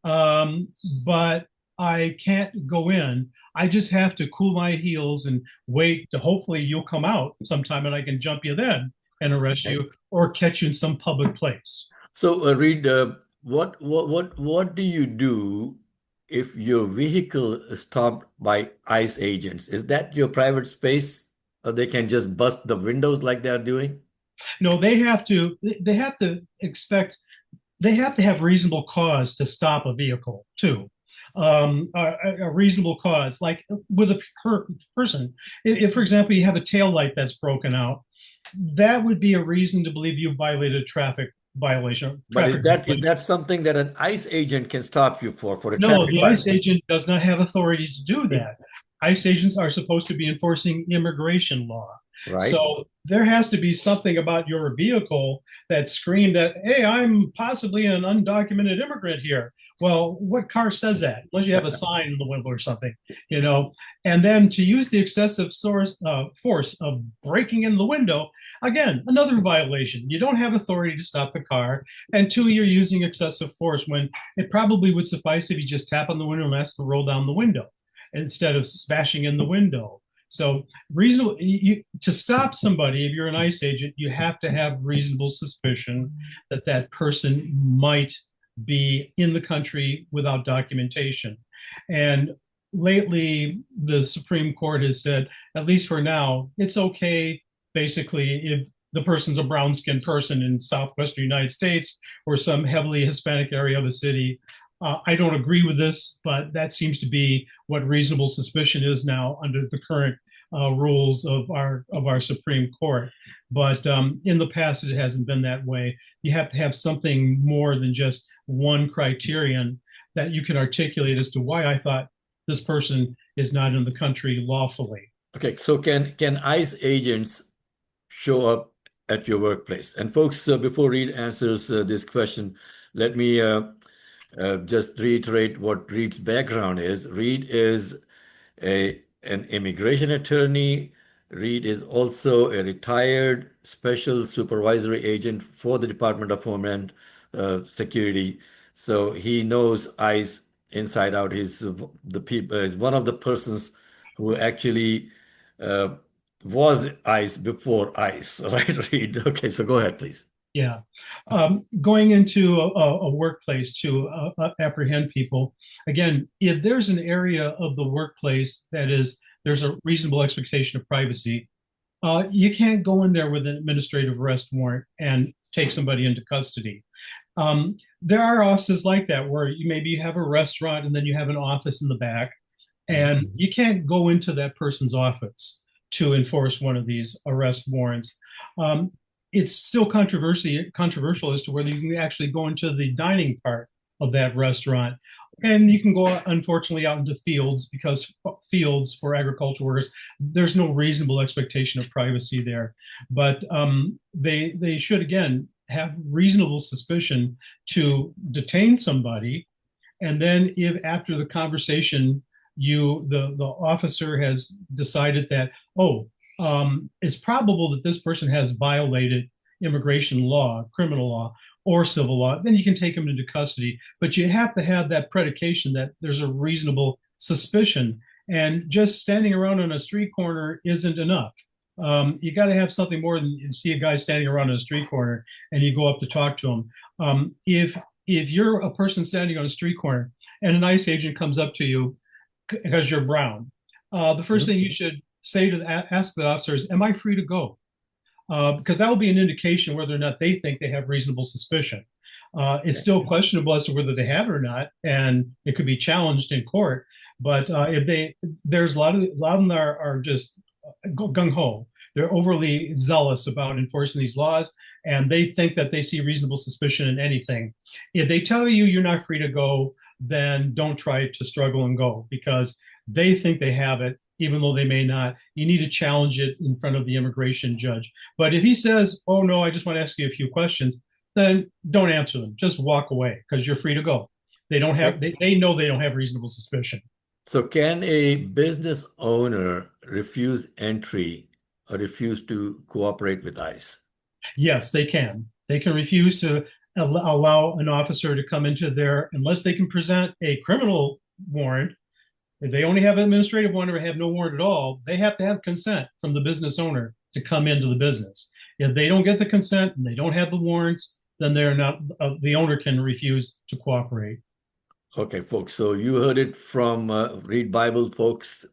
but I can't go in. I just have to cool my heels and wait to hopefully you'll come out sometime and I can jump you then and arrest you or catch you in some public place. So, Reed, what do you do if your vehicle is stopped by ICE agents? Is that your private space, or they can just bust the windows like they're doing? No, they have to have reasonable cause to stop a vehicle too. A reasonable cause, like with a person. If, for example, you have a tail light that's broken out, that would be a reason to believe you violated a traffic violation. But is that something that an ICE agent can stop you for a No, traffic the violation? ICE agent does not have authority to do that. ICE agents are supposed to be enforcing immigration law. Right. So there has to be something about your vehicle that screamed that, hey, I'm possibly an undocumented immigrant here. Well, what car says that? Unless you have a sign in the window or something, you know. And then to use the excessive force of breaking in the window, again, another violation. You don't have authority to stop the car. And two, you're using excessive force when it probably would suffice if you just tap on the window and ask to roll down the window instead of smashing in the window. So reasonable to stop somebody, if you're an ICE agent, you have to have reasonable suspicion that that person might be in the country without documentation. And lately, the Supreme Court has said, at least for now, it's okay, basically, if the person's a brown-skinned person in southwestern United States or some heavily Hispanic area of a city. I don't agree with this, but that seems to be what reasonable suspicion is now under the current rules of our Supreme Court. But in the past, it hasn't been that way. You have to have something more than just one criterion that you can articulate as to why I thought this person is not in the country lawfully. Okay, so can ICE agents show up at your workplace? And folks, before Reed answers this question, let me just reiterate what Reed's background is. Reed is an immigration attorney. Reed is also a retired special supervisory agent for the Department of Homeland Security. So he knows ICE inside out. He's one of the persons who actually was ICE before ICE, right, Reed? Okay, so go ahead, please. Yeah. Going into a workplace to apprehend people, again, if there's an area of the workplace there's a reasonable expectation of privacy, you can't go in there with an administrative arrest warrant and take somebody into custody. There are offices like that where maybe you have a restaurant and then you have an office in the back, and you can't go into that person's office to enforce one of these arrest warrants. It's still controversial as to whether you can actually go into the dining part of that restaurant. And you can go, unfortunately, out into fields, because fields for agricultural workers, there's no reasonable expectation of privacy there. But they should, again, have reasonable suspicion to detain somebody. And then if after the conversation, the officer has decided that, it's probable that this person has violated immigration law, criminal law, or civil law, then you can take them into custody. But you have to have that predication that there's a reasonable suspicion. And just standing around on a street corner isn't enough. You got to have something more than you see a guy standing around on a street corner and you go up to talk to him. If you're a person standing on a street corner and an ICE agent comes up to you because you're brown, the first thing you should ask the officer is, am I free to go? Because that will be an indication whether or not they think they have reasonable suspicion. It's still questionable as to whether they have it or not, and it could be challenged in court. But there's a lot of them are just gung ho. They're overly zealous about enforcing these laws, and they think that they see reasonable suspicion in anything. If they tell you you're not free to go, then don't try to struggle and go, because they think they have it, even though they may not. You need to challenge it in front of the immigration judge. But if he says, oh, no, I just want to ask you a few questions, then don't answer them. Just walk away, because you're free to go. They know they don't have reasonable suspicion. So can a business owner refuse entry or refuse to cooperate with ICE? Yes, they can. They can refuse to allow an officer to come into unless they can present a criminal warrant, if they only have an administrative warrant or have no warrant at all, they have to have consent from the business owner to come into the business. If they don't get the consent and they don't have the warrants, then they're not, the owner can refuse to cooperate. Okay, folks. So you heard it from Read Bible, folks.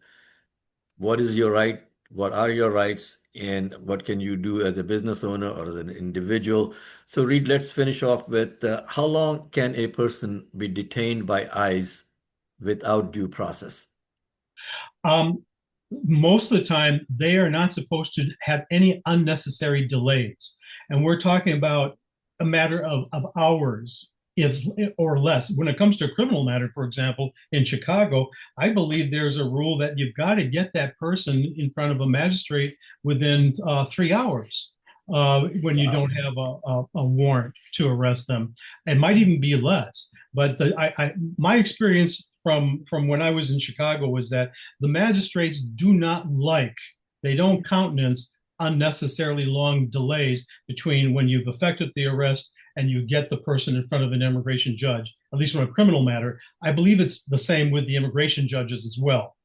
What is your right? What are your rights? And what can you do as a business owner or as an individual? So Read, let's finish off with how long can a person be detained by ICE without due process? Most of the time, they are not supposed to have any unnecessary delays. And we're talking about a matter of hours, if or less. When it comes to a criminal matter, for example, in Chicago, I believe there's a rule that you've got to get that person in front of a magistrate within 3 hours when you don't have a warrant to arrest them. It might even be less. But my experience from when I was in Chicago was that the magistrates they don't countenance unnecessarily long delays between when you've effected the arrest and you get the person in front of an immigration judge, at least from a criminal matter. I believe it's the same with the immigration judges as well.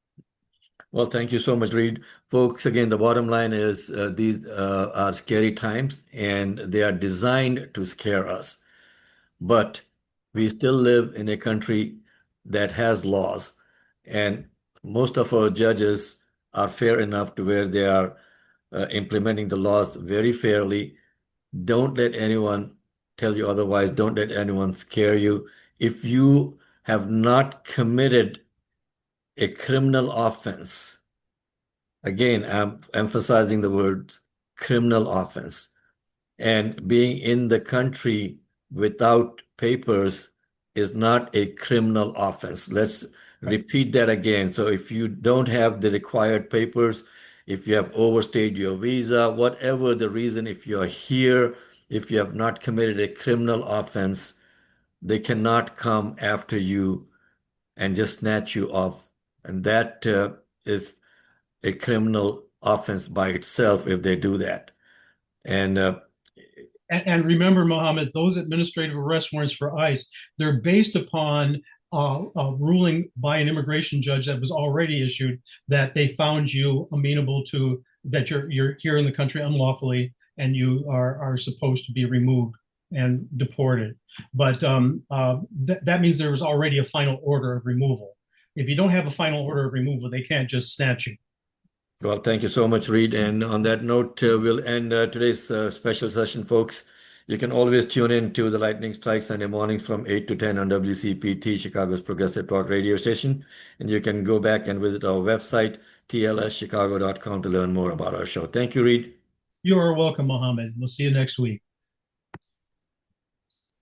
Well, thank you so much, Reed. Folks, again, the bottom line is these are scary times and they are designed to scare us. But we still live in a country that has laws, and most of our judges are fair enough to where they are implementing the laws very fairly. Don't let anyone tell you otherwise. Don't let anyone scare you. If you have not committed a criminal offense, again, I'm emphasizing the word criminal offense, and being in the country without papers is not a criminal offense. Let's repeat that again. So if you don't have the required papers, if you have overstayed your visa, whatever the reason, if you're here, if you have not committed a criminal offense, they cannot come after you and just snatch you off. And that is a criminal offense by itself if they do that. And remember, Mohammed, those administrative arrest warrants for ICE, they're based upon a ruling by an immigration judge that was already issued that they found you amenable to, that you're here in the country unlawfully and you are supposed to be removed and deported. But that means there was already a final order of removal. If you don't have a final order of removal, they can't just snatch you. Well, thank you so much, Reed. And on that note, we'll end today's special session, folks. You can always tune in to the Lightning Strike Sunday mornings from 8 to 10 on WCPT, Chicago's Progressive Talk radio station. And you can go back and visit our website, tlschicago.com, to learn more about our show. Thank you, Reed. You are welcome, Mohammed. We'll see you next week.